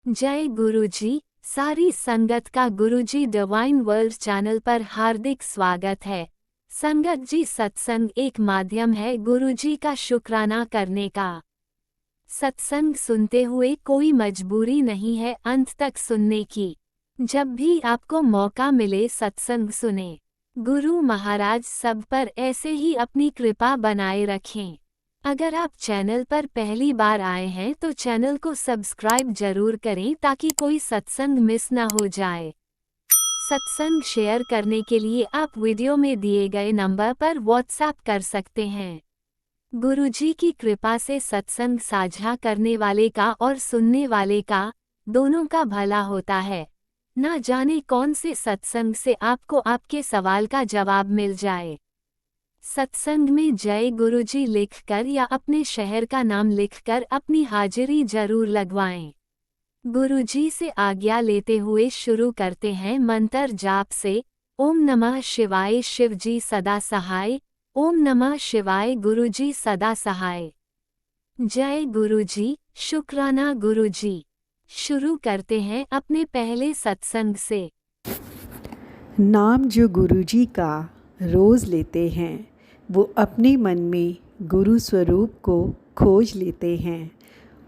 जय गुरुजी। सारी संगत का गुरुजी डिवाइन वर्ल्ड चैनल पर हार्दिक स्वागत है। संगत जी, सत्संग एक माध्यम है गुरुजी का शुक्राना करने का। सत्संग सुनते हुए कोई मजबूरी नहीं है अंत तक सुनने की। जब भी आपको मौका मिले सत्संग सुने। गुरु महाराज सब पर ऐसे ही अपनी कृपा बनाए रखें। अगर आप चैनल पर पहली बार आए हैं तो चैनल को सब्सक्राइब जरूर करें ताकि कोई सत्संग मिस ना हो जाए। सत्संग शेयर करने के लिए आप वीडियो में दिए गए नंबर पर व्हाट्सएप कर सकते हैं। गुरुजी की कृपा से सत्संग साझा करने वाले का और सुनने वाले का दोनों का भला होता है। ना जाने कौन से सत्संग से आपको आपके सवाल का जवाब मिल जाए। सत्संग में जय गुरुजी लिखकर या अपने शहर का नाम लिखकर अपनी हाजिरी जरूर लगवाएं। गुरुजी से आज्ञा लेते हुए शुरू करते हैं मंत्र जाप से। ओम नमः शिवाय शिवजी सदा सहाय। ओम नमः शिवाय गुरुजी सदा सहाय। जय गुरुजी, शुक्राना गुरुजी। शुरू करते हैं अपने पहले सत्संग से। नाम जो गुरुजी का रोज़ लेते हैं वो अपने मन में गुरु स्वरूप को खोज लेते हैं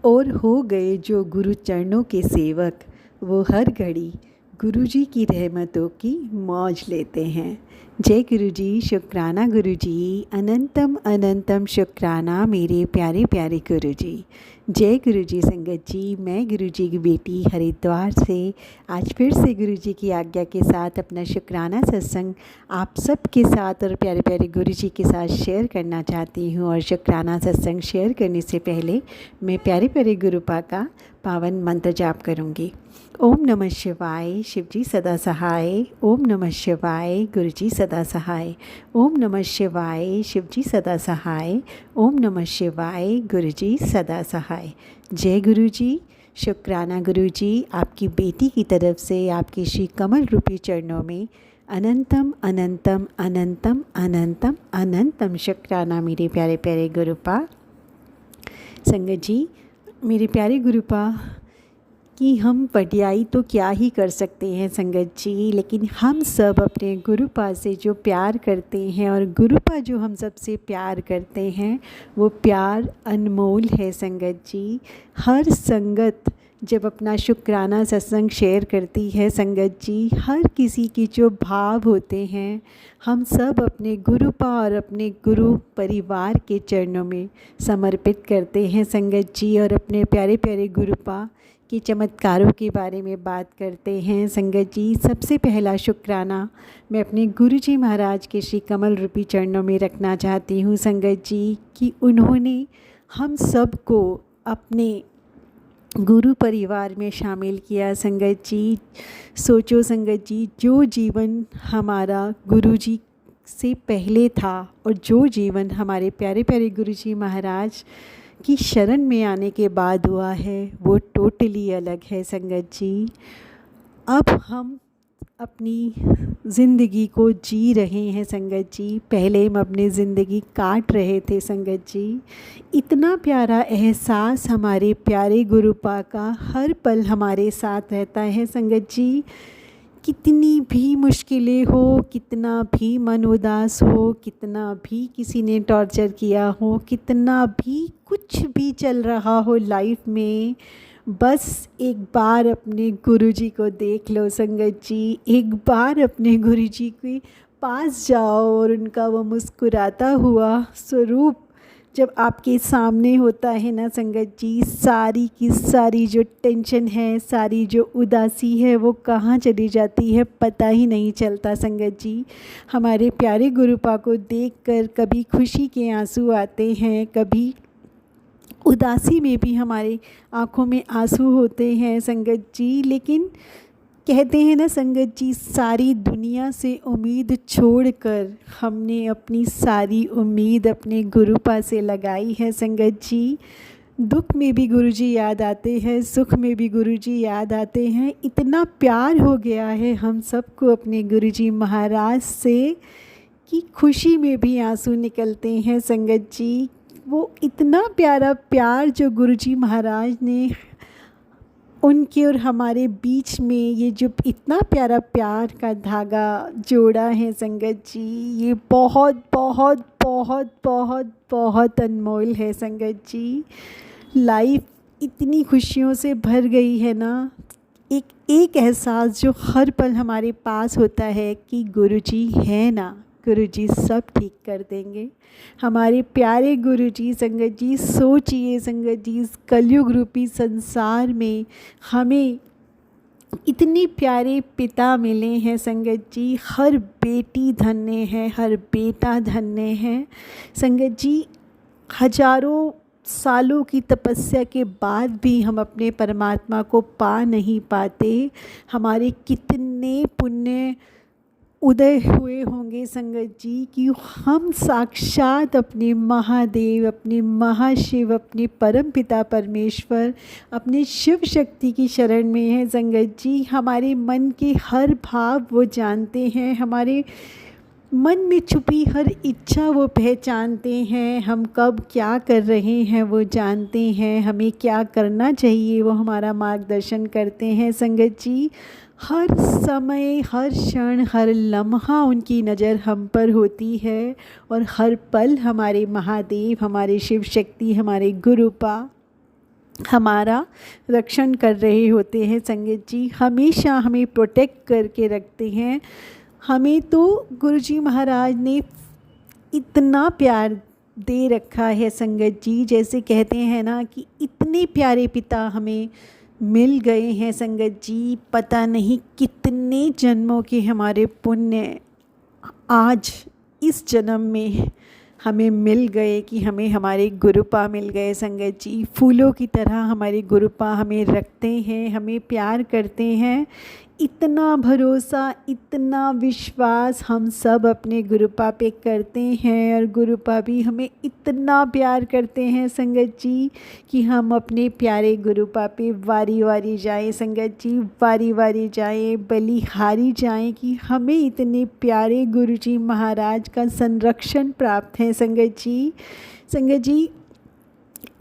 और हो गए जो गुरु चरणों के सेवक, वो हर घड़ी गुरुजी की रहमतों की मौज लेते हैं। जय गुरुजी, शुक्राना गुरुजी, अनंतम अनंतम शुक्राना मेरे प्यारे प्यारे गुरुजी। जय गुरुजी संगत जी, मैं गुरुजी की बेटी हरिद्वार से आज फिर से गुरुजी की आज्ञा के साथ अपना शुक्राना सत्संग आप सब के साथ और प्यारे प्यारे गुरुजी के साथ शेयर करना चाहती हूँ। और शुक्राना सत्संग शेयर करने से पहले मैं प्यारे प्यारे गुरुपा का पावन मंत्र जाप करूँगी। ओम नमः शिवाय शिवजी सदा सहाय। ओम नमः शिवाय गुरुजी सदा सहाय। ओम नमः शिवाय शिवजी सदा सहाय। ओम नमः शिवाय गुरुजी सदा सहाय। जय गुरुजी, शुक्राना गुरुजी, आपकी बेटी की तरफ से आपके श्री कमल रूपी चरणों में अनंतम अनंतम अनंतम अनंतम अनंतम शुक्राना मेरे प्यारे प्यारे गुरुपा। संगत जी, मेरे प्यारे गुरुपा, कि हम पटियाई तो क्या ही कर सकते हैं संगत जी, लेकिन हम सब अपने गुरुपा से जो प्यार करते हैं और गुरुपा जो हम सबसे प्यार करते हैं वो प्यार अनमोल है संगत जी। हर संगत जब अपना शुक्राना सत्संग शेयर करती है संगत जी, हर किसी की जो भाव होते हैं हम सब अपने गुरुपा और अपने गुरु परिवार के चरणों में समर्पित करते हैं संगत जी। और अपने प्यारे प्यारे गुरुपा के चमत्कारों के बारे में बात करते हैं संगत जी। सबसे पहला शुक्राना मैं अपने गुरुजी महाराज के श्री कमल रूपी चरणों में रखना चाहती हूँ संगत जी, कि उन्होंने हम सब को अपने गुरु परिवार में शामिल किया संगत जी। सोचो संगत जी, जो जीवन हमारा गुरुजी से पहले था और जो जीवन हमारे प्यारे प्यारे गुरुजी महाराज की शरण में आने के बाद हुआ है वो टोटली अलग है संगत जी। अब हम अपनी ज़िंदगी को जी रहे हैं संगत जी, पहले हम अपनी ज़िंदगी काट रहे थे संगत जी। इतना प्यारा एहसास हमारे प्यारे गुरुपा का हर पल हमारे साथ रहता है संगत जी। कितनी भी मुश्किलें हो, कितना भी मन उदास हो, कितना भी किसी ने टॉर्चर किया हो, कितना भी कुछ भी चल रहा हो लाइफ में, बस एक बार अपने गुरुजी को देख लो संगत जी। एक बार अपने गुरुजी के पास जाओ और उनका वो मुस्कुराता हुआ स्वरूप जब आपके सामने होता है ना संगत जी, सारी की सारी जो टेंशन है, सारी जो उदासी है वो कहाँ चली जाती है पता ही नहीं चलता संगत जी। हमारे प्यारे गुरुपा को देखकर कभी खुशी के आंसू आते हैं, कभी उदासी में भी हमारे आँखों में आंसू होते हैं संगत जी। लेकिन कहते हैं ना संगत जी, सारी दुनिया से उम्मीद छोड़कर हमने अपनी सारी उम्मीद अपने गुरुपा से लगाई है संगत जी। दुख में भी गुरुजी याद आते हैं, सुख में भी गुरुजी याद आते हैं। इतना प्यार हो गया है हम सबको अपने गुरुजी महाराज से कि खुशी में भी आंसू निकलते हैं संगत जी। वो इतना प्यारा प्यार जो गुरुजी महाराज ने उनके और हमारे बीच में ये जो इतना प्यारा प्यार का धागा जोड़ा है संगत जी, ये बहुत बहुत बहुत बहुत बहुत अनमोल है संगत जी। लाइफ इतनी खुशियों से भर गई है ना, एक एक एहसास जो हर पल हमारे पास होता है कि गुरुजी है ना, गुरुजी सब ठीक कर देंगे। हमारे प्यारे गुरुजी संगत जी, सोचिए संगत जी, इस कलयुग रूपी संसार में हमें इतने प्यारे पिता मिले हैं संगत जी। हर बेटी धन्य है, हर बेटा धन्य है संगत जी। हजारों सालों की तपस्या के बाद भी हम अपने परमात्मा को पा नहीं पाते। हमारे कितने पुण्य उदय हुए होंगे संगत जी कि हम साक्षात अपने महादेव, अपने महाशिव, अपने परम पिता परमेश्वर, अपने शिव शक्ति की शरण में हैं संगत जी। हमारे मन के हर भाव वो जानते हैं, हमारे मन में छुपी हर इच्छा वो पहचानते हैं। हम कब क्या कर रहे हैं वो जानते हैं, हमें क्या करना चाहिए वो हमारा मार्गदर्शन करते हैं संगत जी। हर समय, हर क्षण, हर लम्हा उनकी नज़र हम पर होती है और हर पल हमारे महादेव, हमारे शिव शक्ति, हमारे गुरुपा हमारा रक्षण कर रहे होते हैं संगत जी। हमेशा हमें प्रोटेक्ट करके रखते हैं। हमें तो गुरुजी महाराज ने इतना प्यार दे रखा है संगत जी, जैसे कहते हैं ना कि इतने प्यारे पिता हमें मिल गए हैं संगत जी। पता नहीं कितने जन्मों के हमारे पुण्य आज इस जन्म में हमें मिल गए कि हमें हमारे गुरुपा मिल गए संगत जी। फूलों की तरह हमारे गुरुपा हमें रखते हैं, हमें प्यार करते हैं। इतना भरोसा, इतना विश्वास हम सब अपने गुरुपा पे करते हैं और गुरुपा भी हमें इतना प्यार करते हैं संगत जी कि हम अपने प्यारे गुरुपा पे वारी वारी जाएं संगत जी, वारी वारी जाएं, बलिहारी जाएं कि हमें इतने प्यारे गुरुजी महाराज का संरक्षण प्राप्त है संगत जी। संगत जी,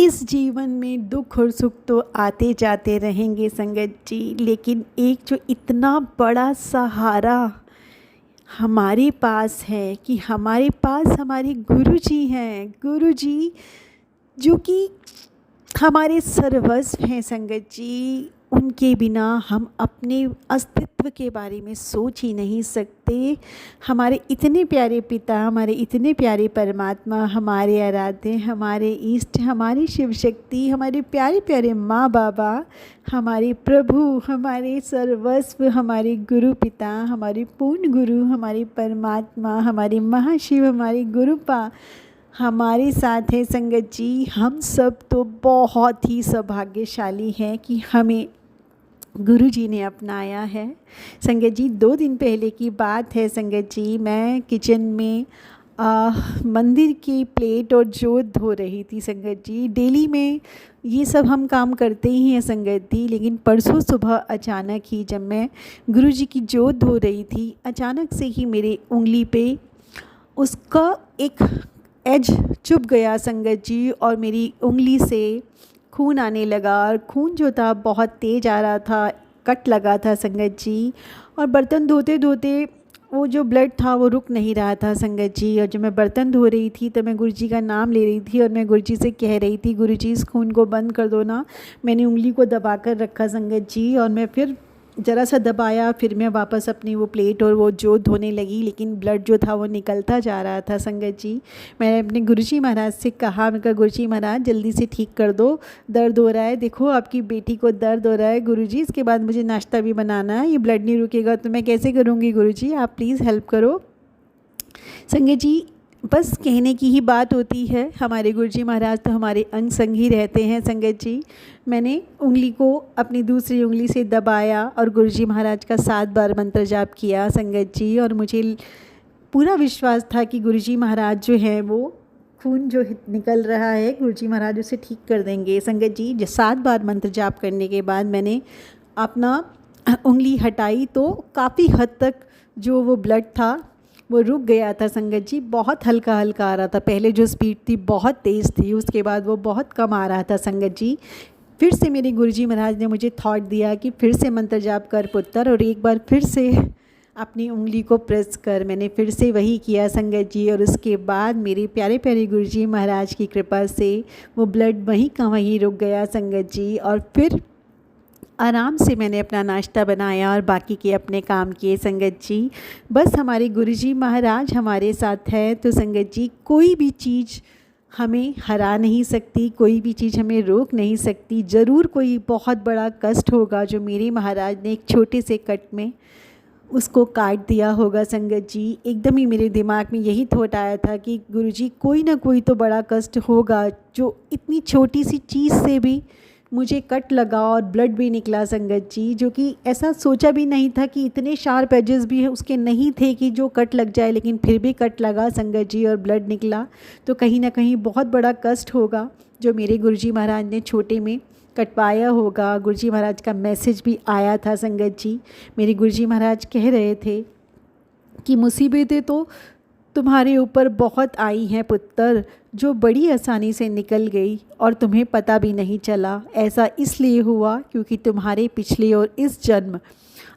इस जीवन में दुख और सुख तो आते जाते रहेंगे संगत जी, लेकिन एक जो इतना बड़ा सहारा हमारे पास है कि हमारे पास हमारे गुरुजी हैं, गुरुजी जो कि हमारे सर्वस्व हैं संगत जी। उनके बिना हम अपने अस्तित्व के बारे में सोच ही नहीं सकते। हमारे इतने प्यारे पिता, हमारे इतने प्यारे परमात्मा, हमारे आराध्य, हमारे इष्ट, हमारी शिव शक्ति, हमारे प्यारे प्यारे माँ बाबा, हमारे प्रभु, हमारे सर्वस्व, हमारे गुरु पिता, हमारे पूर्ण गुरु, हमारे परमात्मा, हमारे महाशिव, हमारे गुरुपा हमारे साथ है संगत जी। हम सब तो बहुत ही सौभाग्यशाली हैं कि हमें गुरुजी ने अपनाया है संगत जी। 2 दिन पहले की बात है संगत जी, मैं किचन में मंदिर की प्लेट और जोत धो रही थी संगत जी। डेली में ये सब हम काम करते ही हैं संगत जी, लेकिन परसों सुबह अचानक ही जब मैं गुरुजी की जोत धो रही थी, अचानक से ही मेरे उंगली पे उसका एक एज चुभ गया संगत जी और मेरी उंगली से खून आने लगा और खून जो था बहुत तेज़ आ रहा था, कट लगा था संगत जी। और बर्तन धोते धोते वो जो ब्लड था वो रुक नहीं रहा था संगत जी। और जब मैं बर्तन धो रही थी तो मैं गुरुजी का नाम ले रही थी और मैं गुरुजी से कह रही थी, गुरुजी इस खून को बंद कर दो ना। मैंने उंगली को दबा कर रखा संगत जी और मैं फिर ज़रा सा दबाया, फिर मैं वापस अपनी वो प्लेट और वो जोत धोने लगी, लेकिन ब्लड जो था वो निकलता जा रहा था संगत जी। मैंने अपने गुरुजी महाराज से कहा, मैं कहा गुरुजी महाराज जल्दी से ठीक कर दो, दर्द हो रहा है, देखो आपकी बेटी को दर्द हो रहा है गुरुजी, इसके बाद मुझे नाश्ता भी बनाना है, ये ब्लड नहीं रुकेगा तो मैं कैसे करूँगी गुरुजी, आप प्लीज़ हेल्प करो। संगत जी, बस कहने की ही बात होती है, हमारे गुरुजी महाराज तो हमारे अंग संग ही रहते हैं संगत जी। मैंने उंगली को अपनी दूसरी उंगली से दबाया और गुरुजी महाराज का 7 बार मंत्र जाप किया संगत जी। और मुझे पूरा विश्वास था कि गुरुजी महाराज जो है वो खून जो निकल रहा है गुरुजी महाराज उसे ठीक कर देंगे संगत जी। 7 बार मंत्र जाप करने के बाद मैंने अपना उंगली हटाई तो काफ़ी हद तक जो वो ब्लड था वो रुक गया था संगत जी। बहुत हल्का हल्का आ रहा था, पहले जो स्पीड थी बहुत तेज़ थी, उसके बाद वो बहुत कम आ रहा था संगत जी। फिर से मेरे गुरुजी महाराज ने मुझे थॉट दिया कि फिर से मंत्र जाप कर पुत्र, और एक बार फिर से अपनी उंगली को प्रेस कर। मैंने फिर से वही किया संगत जी, और उसके बाद मेरे प्यारे प्यारे गुरुजी महाराज की कृपा से वो ब्लड वहीं का वहीं रुक गया संगत जी। और फिर आराम से मैंने अपना नाश्ता बनाया और बाकी के अपने काम किए संगत जी। बस हमारे गुरुजी महाराज हमारे साथ है तो संगत जी कोई भी चीज़ हमें हरा नहीं सकती, कोई भी चीज़ हमें रोक नहीं सकती। ज़रूर कोई बहुत बड़ा कष्ट होगा जो मेरे महाराज ने एक छोटे से कट में उसको काट दिया होगा संगत जी। एकदम ही मेरे दिमाग में यही थॉट आया था कि गुरुजी कोई ना कोई तो बड़ा कष्ट होगा जो इतनी छोटी सी चीज़ से भी मुझे कट लगा और ब्लड भी निकला संगत जी, जो कि ऐसा सोचा भी नहीं था कि इतने शार्प एजेस भी उसके नहीं थे कि जो कट लग जाए, लेकिन फिर भी कट लगा संगत जी और ब्लड निकला। तो कहीं ना कहीं बहुत बड़ा कष्ट होगा जो मेरे गुरुजी महाराज ने छोटे में कटवाया होगा। गुरुजी महाराज का मैसेज भी आया था संगत जी। मेरे गुरुजी महाराज कह रहे थे कि मुसीबतें तो तुम्हारे ऊपर बहुत आई हैं पुत्र, जो बड़ी आसानी से निकल गई और तुम्हें पता भी नहीं चला। ऐसा इसलिए हुआ क्योंकि तुम्हारे पिछले और इस जन्म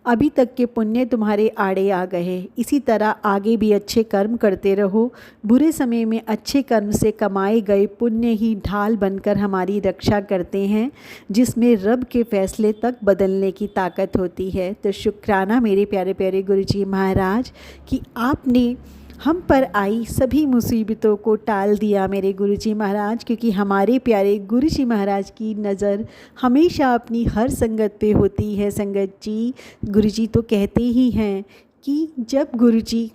अभी तक के पुण्य तुम्हारे आड़े आ गए। इसी तरह आगे भी अच्छे कर्म करते रहो। बुरे समय में अच्छे कर्म से कमाए गए पुण्य ही ढाल बनकर हमारी रक्षा करते हैं, जिसमें रब के फैसले तक बदलने की ताकत होती है। तो शुक्राना मेरे प्यारे प्यारे गुरुजी महाराज कि आपने हम पर आई सभी मुसीबतों को टाल दिया मेरे गुरुजी महाराज, क्योंकि हमारे प्यारे गुरुजी महाराज की नज़र हमेशा अपनी हर संगत पे होती है संगत जी। गुरुजी तो कहते ही हैं कि जब गुरुजी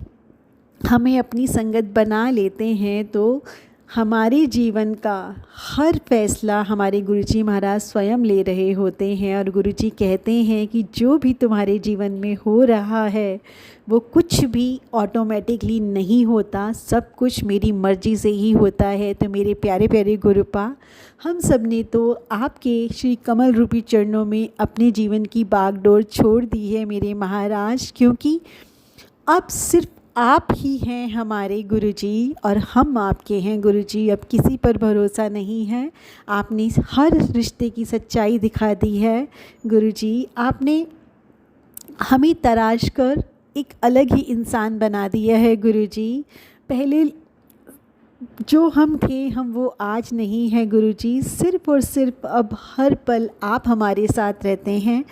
हमें अपनी संगत बना लेते हैं तो हमारे जीवन का हर फैसला हमारे गुरुजी महाराज स्वयं ले रहे होते हैं। और गुरुजी कहते हैं कि जो भी तुम्हारे जीवन में हो रहा है वो कुछ भी ऑटोमेटिकली नहीं होता, सब कुछ मेरी मर्ज़ी से ही होता है। तो मेरे प्यारे प्यारे गुरुपा, हम सब ने तो आपके श्री कमल रूपी चरणों में अपने जीवन की बागडोर छोड़ दी है मेरे महाराज, क्योंकि अब सिर्फ आप ही हैं हमारे गुरुजी और हम आपके हैं गुरुजी। अब किसी पर भरोसा नहीं है। आपने हर रिश्ते की सच्चाई दिखा दी है गुरुजी। आपने हमें तराश कर एक अलग ही इंसान बना दिया है गुरुजी। पहले जो हम थे हम वो आज नहीं हैं गुरुजी। सिर्फ़ और सिर्फ अब हर पल आप हमारे साथ रहते हैं।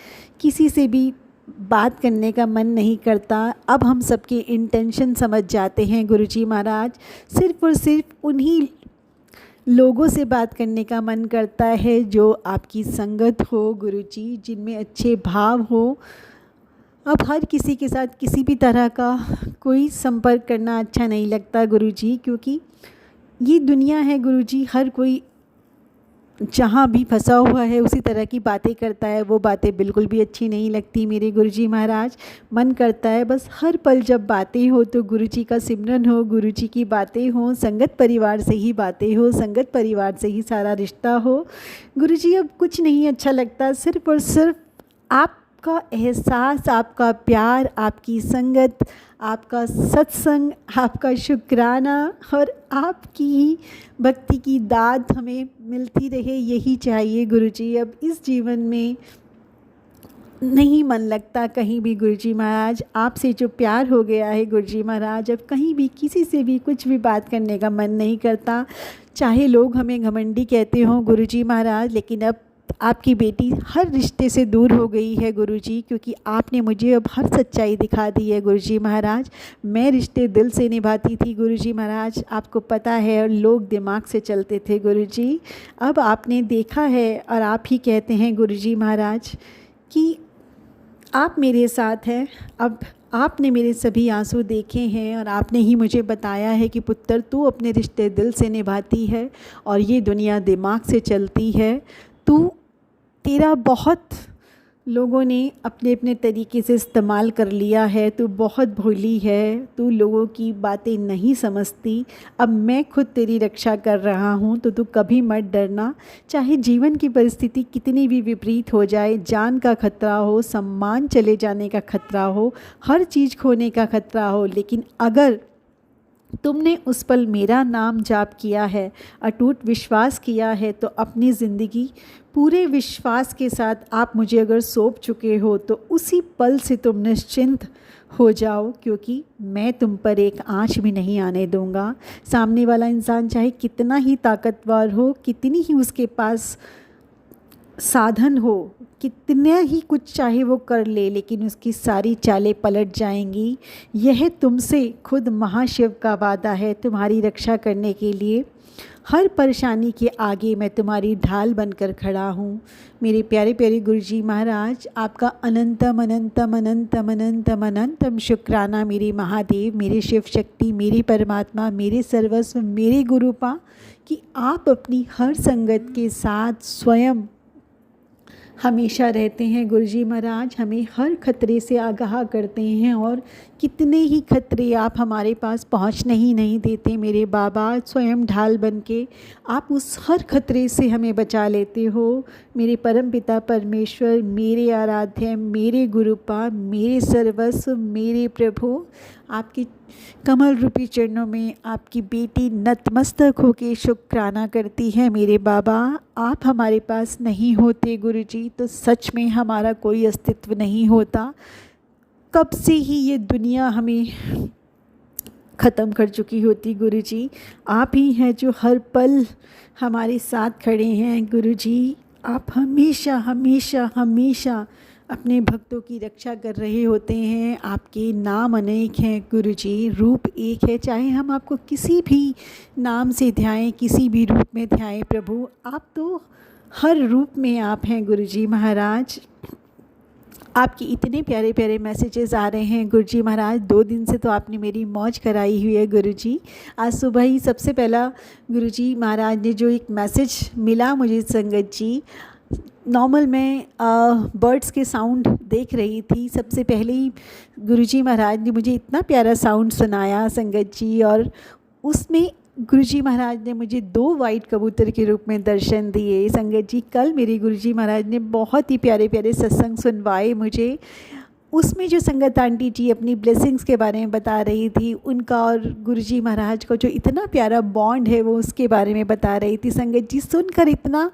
किसी से भी बात करने का मन नहीं करता। अब हम सबके इंटेंशन समझ जाते हैं गुरुजी महाराज। सिर्फ़ और सिर्फ उन्हीं लोगों से बात करने का मन करता है जो आपकी संगत हो गुरुजी, जिनमें अच्छे भाव हो। अब हर किसी के साथ किसी भी तरह का कोई संपर्क करना अच्छा नहीं लगता गुरुजी, क्योंकि ये दुनिया है गुरुजी। हर कोई जहाँ भी फंसा हुआ है उसी तरह की बातें करता है। वो बातें बिल्कुल भी अच्छी नहीं लगती मेरे गुरुजी महाराज। मन करता है बस हर पल जब बातें हो तो गुरुजी का सिमरन हो, गुरुजी की बातें हो, संगत परिवार से ही बातें हो, संगत परिवार से ही सारा रिश्ता हो गुरुजी। अब कुछ नहीं अच्छा लगता, सिर्फ़ और सिर्फ आपका एहसास, आपका प्यार, आपकी संगत, आपका सत्संग, आपका शुक्राना और आपकी भक्ति की दाद हमें मिलती रहे, यही चाहिए गुरुजी। अब इस जीवन में नहीं मन लगता कहीं भी गुरुजी महाराज। आपसे जो प्यार हो गया है गुरुजी महाराज, अब कहीं भी किसी से भी कुछ भी बात करने का मन नहीं करता। चाहे लोग हमें घमंडी कहते हों गुरुजी महाराज, लेकिन अब आपकी बेटी हर रिश्ते से दूर हो गई है गुरुजी, क्योंकि आपने मुझे अब हर सच्चाई दिखा दी है गुरुजी महाराज। मैं रिश्ते दिल से निभाती थी गुरुजी महाराज, आपको पता है, और लोग दिमाग से चलते थे गुरुजी। अब आपने देखा है और आप ही कहते हैं गुरुजी महाराज कि आप मेरे साथ हैं। अब आपने मेरे सभी आंसू देखे हैं और आपने ही मुझे बताया है कि पुत्र तू अपने रिश्ते दिल से निभाती है और ये दुनिया दिमाग से चलती है। तेरा बहुत लोगों ने अपने अपने तरीके से इस्तेमाल कर लिया है। तू बहुत भोली है, तू लोगों की बातें नहीं समझती। अब मैं खुद तेरी रक्षा कर रहा हूँ, तो तू कभी मत डरना। चाहे जीवन की परिस्थिति कितनी भी विपरीत हो जाए, जान का खतरा हो, सम्मान चले जाने का खतरा हो, हर चीज़ खोने का खतरा हो, लेकिन अगर तुमने उस पल मेरा नाम जाप किया है, अटूट विश्वास किया है, तो अपनी ज़िंदगी पूरे विश्वास के साथ आप मुझे अगर सौंप चुके हो तो उसी पल से तुम निश्चिंत हो जाओ, क्योंकि मैं तुम पर एक आँच भी नहीं आने दूंगा। सामने वाला इंसान चाहे कितना ही ताकतवर हो, कितनी ही उसके पास साधन हो, कितना ही कुछ चाहे वो कर ले, लेकिन उसकी सारी चालें पलट जाएंगी। यह तुमसे खुद महाशिव का वादा है तुम्हारी रक्षा करने के लिए। हर परेशानी के आगे मैं तुम्हारी ढाल बनकर खड़ा हूँ। मेरे प्यारे प्यारे गुरुजी महाराज, आपका अनंतम अनंतम अनंतम अनंतम अनंतम शुक्राना मेरे महादेव, मेरे शिव शक्ति, मेरे परमात्मा, मेरे सर्वस्व, मेरे गुरुपा, कि आप अपनी हर संगत के साथ स्वयं हमेशा रहते हैं। गुरुजी महाराज हमें हर खतरे से आगाह करते हैं, और कितने ही खतरे आप हमारे पास पहुंचने ही नहीं देते। मेरे बाबा स्वयं ढाल बन के आप उस हर खतरे से हमें बचा लेते हो। मेरे परम पिता परमेश्वर, मेरे आराध्य, मेरे गुरुपा, मेरे सर्वस्व, मेरे प्रभु, आपकी कमल रूपी चरणों में आपकी बेटी नतमस्तक होके शुक्राना करती है। मेरे बाबा, आप हमारे पास नहीं होते गुरुजी तो सच में हमारा कोई अस्तित्व नहीं होता। कब से ही ये दुनिया हमें ख़त्म कर चुकी होती गुरुजी। आप ही हैं जो हर पल हमारे साथ खड़े हैं गुरुजी। आप हमेशा हमेशा हमेशा अपने भक्तों की रक्षा कर रहे होते हैं। आपके नाम अनेक हैं गुरुजी, रूप एक है। चाहे हम आपको किसी भी नाम से ध्याएं, किसी भी रूप में ध्याएं, प्रभु आप तो हर रूप में आप हैं गुरुजी महाराज। आपके इतने प्यारे प्यारे मैसेजेस आ रहे हैं गुरुजी महाराज। 2 दिन से तो आपने मेरी मौज कराई हुई है गुरुजी। आज सुबह ही सबसे पहला गुरुजी महाराज ने जो एक मैसेज मिला मुझे संगत जी, नॉर्मल मैं बर्ड्स के साउंड देख रही थी, सबसे पहले ही गुरुजी महाराज ने मुझे इतना प्यारा साउंड सुनाया संगत जी, और उसमें गुरुजी महाराज ने मुझे 2 वाइट कबूतर के रूप में दर्शन दिए। संगत जी कल मेरे गुरुजी महाराज ने बहुत ही प्यारे प्यारे सत्संग सुनवाए मुझे। उसमें जो संगत आंटी जी अपनी ब्लेसिंग्स के बारे में बता रही थी, उनका और गुरुजी महाराज का जो इतना प्यारा बॉन्ड है वो उसके बारे में बता रही थी। संगत जी सुनकर इतना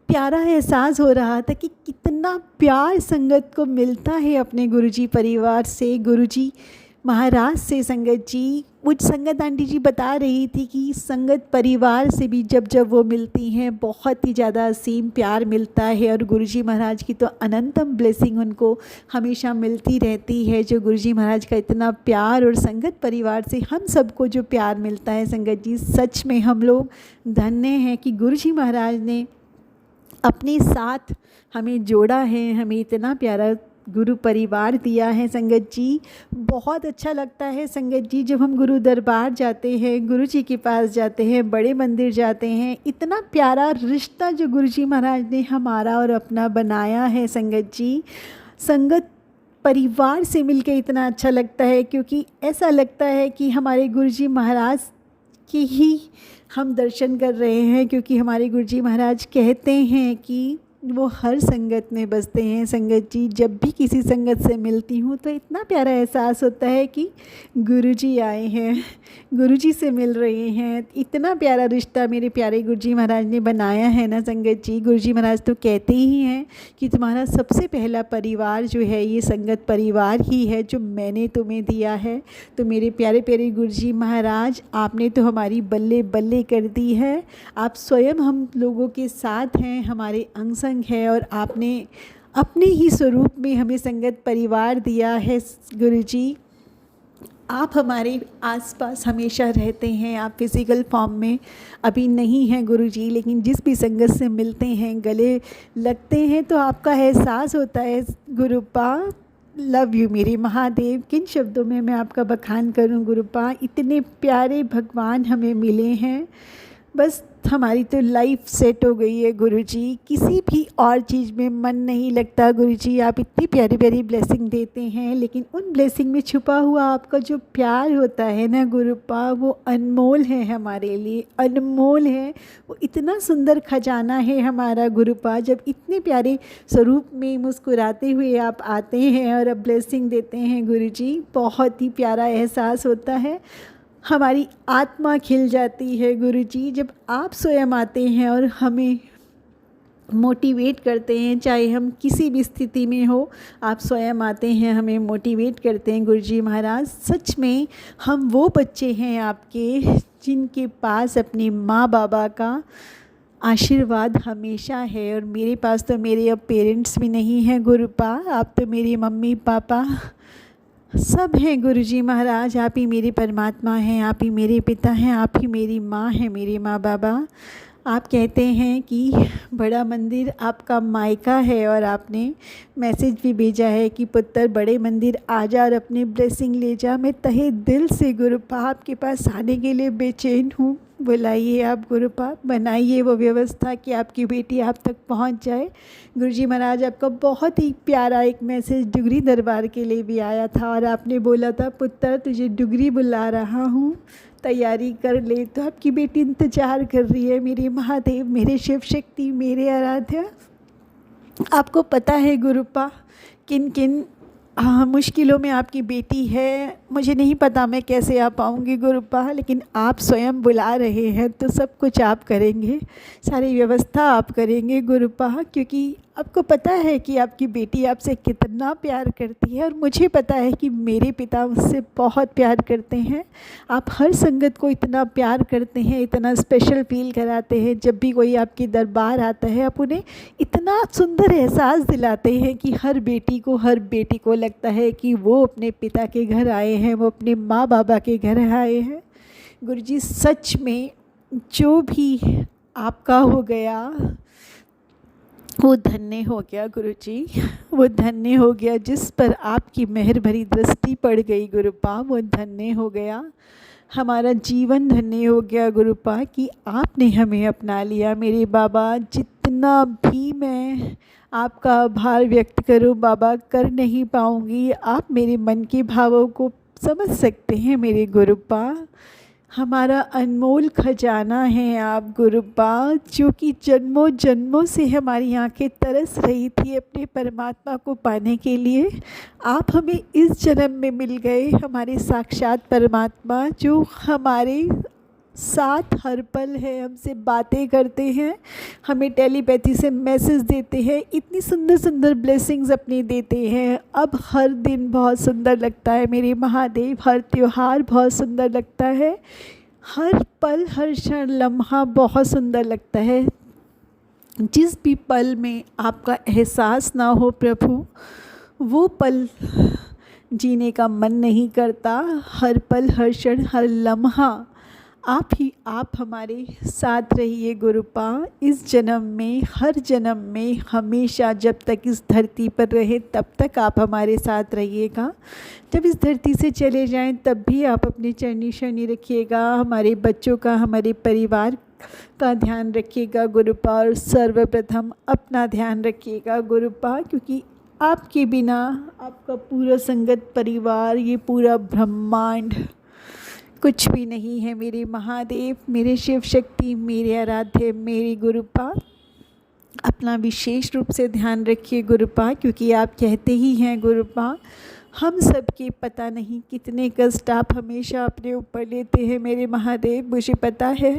प्यारा एहसास हो रहा था कि कितना प्यार संगत को मिलता है अपने गुरुजी परिवार से, गुरुजी महाराज से। संगत जी मुझ संगत आंटी जी बता रही थी कि संगत परिवार से भी जब जब वो मिलती हैं बहुत ही ज़्यादा असीम प्यार मिलता है, और गुरुजी महाराज की तो अनंतम ब्लेसिंग उनको हमेशा मिलती रहती है। जो गुरुजी महाराज का इतना प्यार और संगत परिवार से हम सबको जो प्यार मिलता है संगत जी, सच में हम लोग धन्य हैं कि गुरुजी महाराज ने अपने साथ हमें जोड़ा है, हमें इतना प्यारा गुरु परिवार दिया है। संगत जी बहुत अच्छा लगता है संगत जी जब हम गुरु दरबार जाते हैं, गुरु जी के पास जाते हैं, बड़े मंदिर जाते हैं, इतना प्यारा रिश्ता जो गुरु जी महाराज ने हमारा और अपना बनाया है संगत जी। संगत परिवार से मिलके इतना अच्छा लगता है, क्योंकि ऐसा लगता है कि हमारे गुरु जी महाराज की ही हम दर्शन कर रहे हैं, क्योंकि हमारे गुरुजी महाराज कहते हैं कि वो हर संगत में बसते हैं। संगत जी जब भी किसी संगत से मिलती हूँ तो इतना प्यारा एहसास होता है कि गुरुजी आए हैं, गुरुजी से मिल रहे हैं। इतना प्यारा रिश्ता मेरे प्यारे गुरुजी महाराज ने बनाया है ना संगत जी। गुरुजी महाराज तो कहते ही हैं कि तुम्हारा सबसे पहला परिवार जो है ये संगत परिवार ही है जो मैंने तुम्हें दिया है। तो मेरे प्यारे प्यारे गुरुजी महाराज आपने तो हमारी बल्ले बल्ले कर दी है। आप स्वयं हम लोगों के साथ हैं, हमारे अंग संग है, और आपने अपने ही स्वरूप में हमें संगत परिवार दिया है। गुरुजी आप हमारे आसपास हमेशा रहते हैं। आप फिज़िकल फॉर्म में अभी नहीं हैं गुरुजी, लेकिन जिस भी संगत से मिलते हैं, गले लगते हैं, तो आपका एहसास होता है गुरुपा। लव यू मेरे महादेव। किन शब्दों में मैं आपका बखान करूं गुरुपा। इतने प्यारे भगवान हमें मिले हैं, बस हमारी तो लाइफ सेट हो गई है गुरुजी। किसी भी और चीज़ में मन नहीं लगता गुरुजी। आप इतनी प्यारी प्यारी ब्लेसिंग देते हैं, लेकिन उन ब्लेसिंग में छुपा हुआ आपका जो प्यार होता है ना गुरुपा, वो अनमोल है हमारे लिए, अनमोल है। वो इतना सुंदर खजाना है हमारा गुरुपा। जब इतने प्यारे स्वरूप में मुस्कुराते हुए आप आते हैं और अब ब्लेसिंग देते हैं गुरुजी, बहुत ही प्यारा एहसास होता है। हमारी आत्मा खिल जाती है गुरुजी जब आप स्वयं आते हैं और हमें मोटिवेट करते हैं। चाहे हम किसी भी स्थिति में हो, आप स्वयं आते हैं, हमें मोटिवेट करते हैं। गुरुजी महाराज, सच में हम वो बच्चे हैं आपके जिनके पास अपने माँ बाबा का आशीर्वाद हमेशा है। और मेरे पास तो मेरे अब पेरेंट्स भी नहीं हैं गुरुपा, आप तो मेरी मम्मी पापा सब हैं गुरुजी महाराज। आप ही मेरे परमात्मा हैं, आप ही मेरे पिता हैं, आप ही मेरी माँ हैं, मेरे माँ बाबा। आप कहते हैं कि बड़ा मंदिर आपका मायका है और आपने मैसेज भी भेजा है कि पुत्र बड़े मंदिर आ जा और अपनी ब्लेसिंग ले जा। मैं तहे दिल से गुरुपा आपके पास आने के लिए बेचैन हूँ। बुलाइए आप गुरुपा, बनाइए वो व्यवस्था कि आपकी बेटी आप तक पहुंच जाए। गुरुजी महाराज, आपका बहुत ही प्यारा एक मैसेज डुगरी दरबार के लिए भी आया था और आपने बोला था पुत्र तुझे डुगरी बुला रहा हूँ, तैयारी कर ले। तो आपकी बेटी इंतज़ार कर रही है। मेरे महादेव, मेरे शिव शक्ति, मेरे आराध्य, आपको पता है गुरुपा किन किन मुश्किलों में आपकी बेटी है। मुझे नहीं पता मैं कैसे आ पाऊँगी गुरुपा, लेकिन आप स्वयं बुला रहे हैं तो सब कुछ आप करेंगे, सारी व्यवस्था आप करेंगे गुरुपा, क्योंकि आपको पता है कि आपकी बेटी आपसे कितना प्यार करती है और मुझे पता है कि मेरे पिता मुझसे बहुत प्यार करते हैं। आप हर संगत को इतना प्यार करते हैं, इतना स्पेशल फील कराते हैं। जब भी कोई आपके दरबार आता है आप उन्हें इतना सुंदर एहसास दिलाते हैं कि हर बेटी को लगता है कि वो अपने पिता के घर आए हैं, वो अपने माँ बाबा के घर आए हैं। गुरुजी, सच में जो भी आपका हो गया वो धन्य हो गया गुरुजी, वो धन्य हो गया। जिस पर आपकी मेहर भरी दृष्टि पड़ गई गुरुपा, वो धन्य हो गया। हमारा जीवन धन्य हो गया गुरुपा कि आपने हमें अपना लिया। मेरे बाबा, जितना भी मैं आपका आभार व्यक्त करूं बाबा, कर नहीं पाऊंगी। आप मेरे मन के भावों को समझ सकते हैं मेरे गुरुपा। हमारा अनमोल खजाना है आप गुरुपा, जो कि जन्मों जन्मों से हमारी आंखें तरस रही थी अपने परमात्मा को पाने के लिए। आप हमें इस जन्म में मिल गए, हमारे साक्षात परमात्मा, जो हमारे साथ हर पल है, हमसे बातें करते हैं, हमें टेलीपैथी से मैसेज देते हैं, इतनी सुंदर सुंदर ब्लेसिंग्स अपनी देते हैं। अब हर दिन बहुत सुंदर लगता है मेरे महादेव, हर त्यौहार बहुत सुंदर लगता है, हर पल हर क्षण लम्हा बहुत सुंदर लगता है। जिस भी पल में आपका एहसास ना हो प्रभु, वो पल जीने का मन नहीं करता। हर पल हर क्षण हर लम्हा आप हमारे साथ रहिए गुरुपा, इस जन्म में, हर जन्म में, हमेशा, जब तक इस धरती पर रहे तब तक आप हमारे साथ रहिएगा। जब इस धरती से चले जाएं तब भी आप अपने चरनी शरणी रखिएगा, हमारे बच्चों का, हमारे परिवार का ध्यान रखिएगा गुरुपा, और सर्वप्रथम अपना ध्यान रखिएगा गुरुपा, क्योंकि आपके बिना आपका पूरा संगत परिवार, ये पूरा ब्रह्मांड कुछ भी नहीं है मेरे महादेव, मेरे शिव शक्ति, मेरे आराध्य, मेरी गुरुपा। अपना विशेष रूप से ध्यान रखिए गुरुपा, क्योंकि आप कहते ही हैं गुरुपा, हम सब के पता नहीं कितने कष्ट आप हमेशा अपने ऊपर लेते हैं मेरे महादेव। मुझे पता है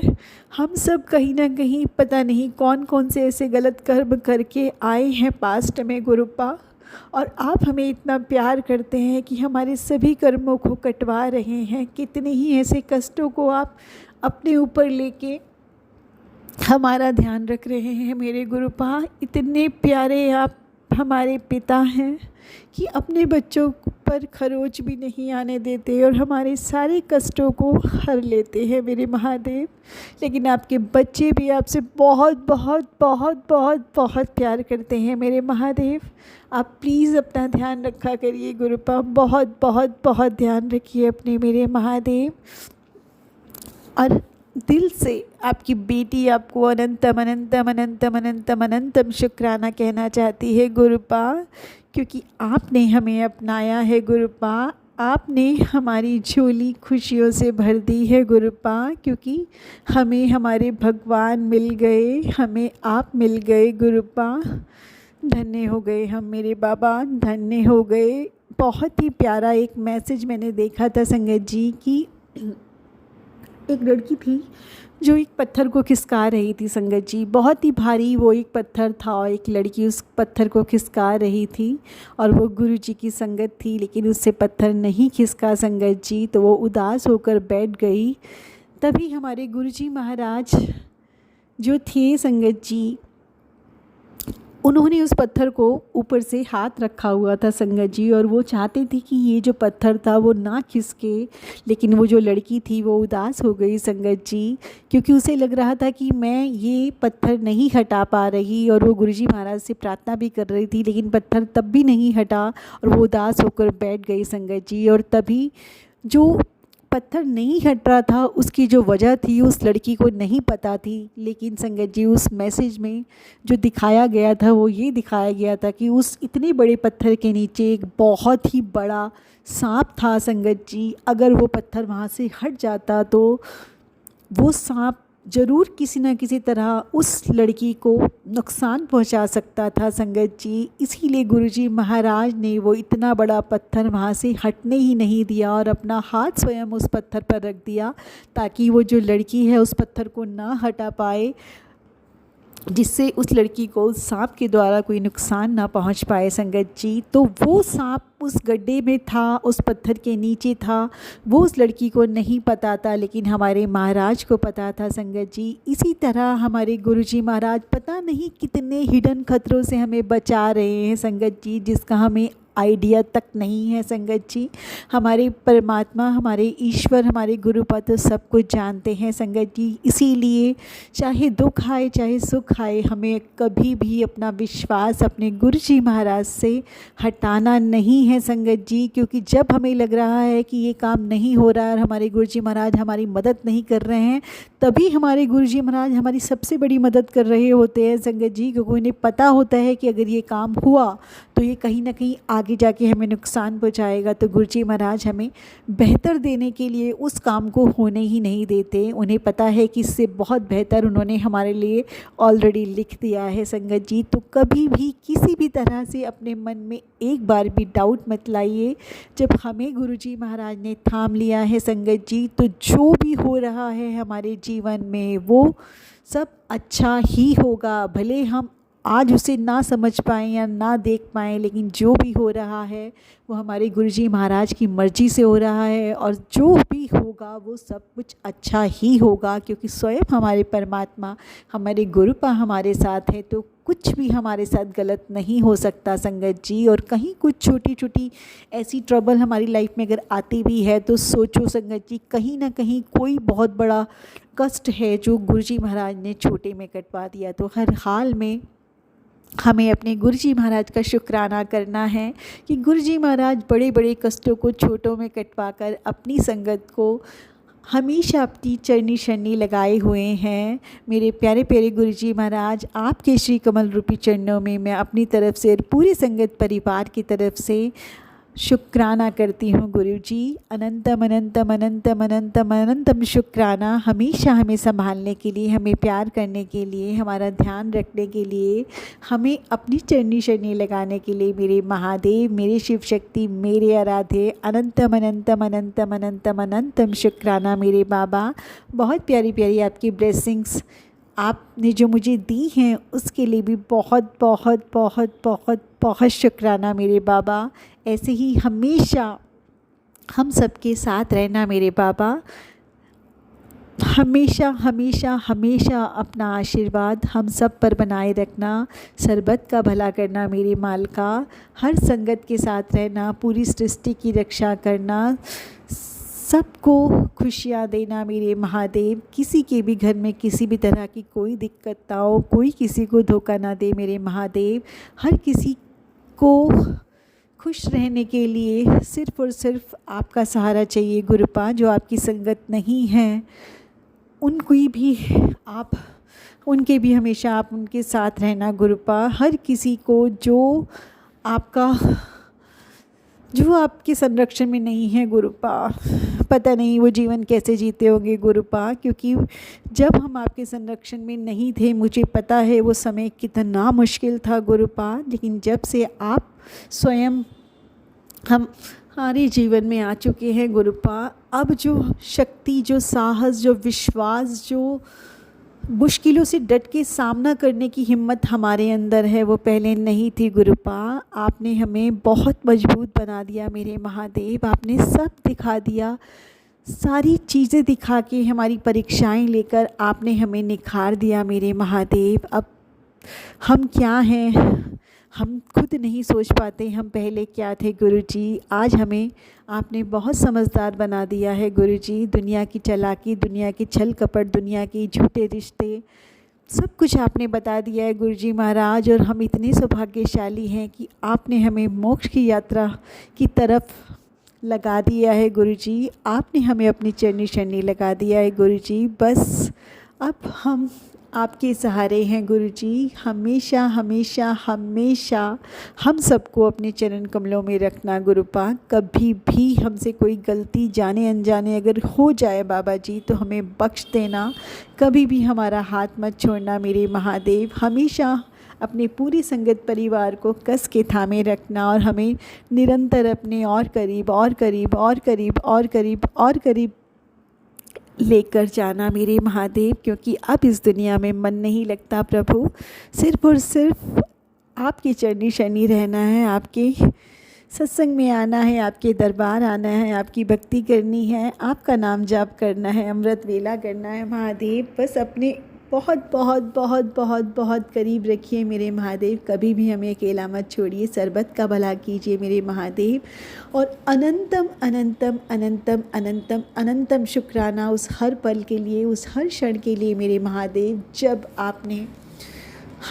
हम सब कहीं ना कहीं पता नहीं कौन कौन से ऐसे गलत कर्म करके आए हैं पास्ट में गुरुपा, और आप हमें इतना प्यार करते हैं कि हमारे सभी कर्मों को कटवा रहे हैं। कितने ही ऐसे कष्टों को आप अपने ऊपर लेके हमारा ध्यान रख रहे हैं मेरे गुरुपा। इतने प्यारे आप हमारे पिता हैं कि अपने बच्चों पर खरोच भी नहीं आने देते और हमारे सारे कष्टों को हर लेते हैं मेरे महादेव। लेकिन आपके बच्चे भी आपसे बहुत बहुत बहुत बहुत बहुत प्यार करते हैं मेरे महादेव। आप प्लीज़ अपना ध्यान रखा करिए गुरुपा, बहुत बहुत बहुत ध्यान रखिए अपने मेरे महादेव। और दिल से आपकी बेटी आपको अनंतम अनंतम अनंतम अनंतम अनंतम शुक्राना कहना चाहती है गुरुपा, क्योंकि आपने हमें अपनाया है गुरुपा। आपने हमारी झोली खुशियों से भर दी है गुरुपा, क्योंकि हमें हमारे भगवान मिल गए, हमें आप मिल गए गुरुपा। धन्य हो गए हम मेरे बाबा, धन्य हो गए। बहुत ही प्यारा एक मैसेज मैंने देखा था संगत जी की एक लड़की थी जो एक पत्थर को खिसका रही थी संगत जी। बहुत ही भारी वो एक पत्थर था और एक लड़की उस पत्थर को खिसका रही थी और वो गुरु जी की संगत थी, लेकिन उससे पत्थर नहीं खिसका संगत जी। तो वो उदास होकर बैठ गई। तभी हमारे गुरु जी महाराज जो थे संगत जी, उन्होंने उस पत्थर को ऊपर से हाथ रखा हुआ था संगत जी, और वो चाहते थे कि ये जो पत्थर था वो ना खिसके, लेकिन वो जो लड़की थी वो उदास हो गई संगत जी, क्योंकि उसे लग रहा था कि मैं ये पत्थर नहीं हटा पा रही। और वो गुरुजी महाराज से प्रार्थना भी कर रही थी, लेकिन पत्थर तब भी नहीं हटा और वो उदास होकर बैठ गई संगत जी। और तभी जो पत्थर नहीं हट रहा था उसकी जो वजह थी उस लड़की को नहीं पता थी, लेकिन संगत जी उस मैसेज में जो दिखाया गया था वो ये दिखाया गया था कि उस इतने बड़े पत्थर के नीचे एक बहुत ही बड़ा सांप था संगत जी। अगर वो पत्थर वहाँ से हट जाता तो वो सांप ज़रूर किसी न किसी तरह उस लड़की को नुकसान पहुंचा सकता था संगत जी। इसीलिए गुरुजी महाराज ने वो इतना बड़ा पत्थर वहाँ से हटने ही नहीं दिया और अपना हाथ स्वयं उस पत्थर पर रख दिया, ताकि वो जो लड़की है उस पत्थर को ना हटा पाए, जिससे उस लड़की को उस सांप के द्वारा कोई नुकसान ना पहुंच पाए संगत जी। तो वो सांप उस गड्ढे में था, उस पत्थर के नीचे था, वो उस लड़की को नहीं पता था, लेकिन हमारे महाराज को पता था संगत जी। इसी तरह हमारे गुरुजी महाराज पता नहीं कितने हिडन खतरों से हमें बचा रहे हैं संगत जी, जिसका हमें आइडिया तक नहीं है संगत जी। हमारे परमात्मा, हमारे ईश्वर, हमारे गुरुपद तो सब कुछ जानते हैं संगत जी। इसीलिए चाहे दुख आए चाहे सुख आए, हमें कभी भी अपना विश्वास अपने गुरुजी महाराज से हटाना नहीं है संगत जी। क्योंकि जब हमें लग रहा है कि ये काम नहीं हो रहा है और हमारे गुरुजी महाराज हमारी मदद नहीं कर रहे हैं, तभी हमारे गुरुजी महाराज हमारी सबसे बड़ी मदद कर रहे होते हैं संगत जी। क्योंकि उन्हें पता होता है कि अगर ये काम हुआ तो ये कहीं ना कहीं आगे जाके हमें नुकसान पहुंचाएगा, तो गुरुजी महाराज हमें बेहतर देने के लिए उस काम को होने ही नहीं देते। उन्हें पता है कि इससे बहुत बेहतर उन्होंने हमारे लिए ऑलरेडी लिख दिया है संगत जी। तो कभी भी किसी भी तरह से अपने मन में एक बार भी डाउट मत लाइए। जब हमें गुरुजी महाराज ने थाम लिया है संगत जी, तो जो भी हो रहा है हमारे जीवन में वो सब अच्छा ही होगा। भले हम आज उसे ना समझ पाएँ या ना देख पाएँ, लेकिन जो भी हो रहा है वो हमारे गुरुजी महाराज की मर्ज़ी से हो रहा है, और जो भी होगा वो सब कुछ अच्छा ही होगा। क्योंकि स्वयं हमारे परमात्मा, हमारे गुरुपा हमारे साथ है, तो कुछ भी हमारे साथ गलत नहीं हो सकता संगत जी। और कहीं कुछ छोटी छोटी ऐसी ट्रबल हमारी लाइफ में अगर आती भी है तो सोचो संगत जी, कहीं ना कहीं कोई बहुत बड़ा कष्ट है जो गुरुजी महाराज ने छोटे में कटवा दिया। तो हर हाल में हमें अपने गुरुजी महाराज का शुक्राना करना है कि गुरुजी महाराज बड़े बड़े कष्टों को छोटों में कटवा कर अपनी संगत को हमेशा अपनी चरनी शरनी लगाए हुए हैं। मेरे प्यारे प्यारे गुरुजी महाराज, आपके श्री कमल रूपी चरणों में मैं अपनी तरफ से और पूरे संगत परिवार की तरफ से शुक्राना करती हूँ गुरुजी। अनंतम अनंतम अनंतम अनंतम अनंतम शुक्राना, हमेशा हमें संभालने के लिए, हमें प्यार करने के लिए, हमारा ध्यान रखने के लिए, हमें अपनी चरनी शरनी लगाने के लिए मेरे महादेव, मेरे शिव शक्ति, मेरे आराध्य, अनंतम अनंतम अनंतम अनंतम अनंतम शुक्राना मेरे बाबा। बहुत प्यारी प्यारी आपकी ब्लेसिंग्स आपने जो मुझे दी हैं उसके लिए भी बहुत बहुत बहुत बहुत बहुत शुक्राना मेरे बाबा। ऐसे ही हमेशा हम सबके साथ रहना मेरे बाबा। हमेशा हमेशा हमेशा अपना आशीर्वाद हम सब पर बनाए रखना, सरबत का भला करना मेरे मालिका, हर संगत के साथ रहना, पूरी सृष्टि की रक्षा करना, सबको खुशियाँ देना मेरे महादेव। किसी के भी घर में किसी भी तरह की कोई दिक्कत ना हो, कोई किसी को धोखा ना दे मेरे महादेव। हर किसी को खुश रहने के लिए सिर्फ़ और सिर्फ आपका सहारा चाहिए गुरुपा। जो आपकी संगत नहीं है उनकी भी आप, उनके भी हमेशा आप उनके साथ रहना गुरुपा। हर किसी को जो आपके संरक्षण में नहीं है गुरुपा, पता नहीं वो जीवन कैसे जीते होंगे गुरुपा। क्योंकि जब हम आपके संरक्षण में नहीं थे, मुझे पता है वो समय कितना मुश्किल था गुरुपा। लेकिन जब से आप स्वयं हमारे जीवन में आ चुके हैं गुरुपा। अब जो शक्ति, जो साहस, जो विश्वास, जो मुश्किलों से डट के सामना करने की हिम्मत हमारे अंदर है, वो पहले नहीं थी गुरुपा। आपने हमें बहुत मजबूत बना दिया मेरे महादेव। आपने सब दिखा दिया, सारी चीज़ें दिखा के, हमारी परीक्षाएं लेकर आपने हमें निखार दिया मेरे महादेव। अब हम क्या हैं, हम खुद नहीं सोच पाते हम पहले क्या थे गुरुजी। आज हमें आपने बहुत समझदार बना दिया है गुरुजी। दुनिया की चालाकी, दुनिया की छल कपट, दुनिया की झूठे रिश्ते, सब कुछ आपने बता दिया है गुरुजी महाराज। और हम इतने सौभाग्यशाली हैं कि आपने हमें मोक्ष की यात्रा की तरफ लगा दिया है गुरुजी। आपने हमें अपनी चरनी शरणी लगा दिया है गुरुजी। बस अब हम आपके सहारे हैं गुरुजी। हमेशा हमेशा हमेशा हम सबको अपने चरण कमलों में रखना गुरुपा। कभी भी हमसे कोई गलती जाने अनजाने अगर हो जाए बाबा जी, तो हमें बख्श देना। कभी भी हमारा हाथ मत छोड़ना मेरे महादेव। हमेशा अपने पूरी संगत परिवार को कस के थामे रखना और हमें निरंतर अपने और करीब और करीब और करीब और करीब और करीब लेकर जाना मेरे महादेव। क्योंकि अब इस दुनिया में मन नहीं लगता प्रभु, सिर्फ और सिर्फ आपके चरनी शरणी रहना है, आपके सत्संग में आना है, आपके दरबार आना है, आपकी भक्ति करनी है, आपका नाम जाप करना है, अमृत वेला करना है महादेव। बस अपने बहुत बहुत बहुत बहुत बहुत करीब रखिए मेरे महादेव। कभी भी हमें अकेला मत छोड़िए। सरबत का भला कीजिए मेरे महादेव। और अनंतम अनंतम अनंतम अनंतम अनंतम शुक्राना उस हर पल के लिए, उस हर क्षण के लिए मेरे महादेव, जब आपने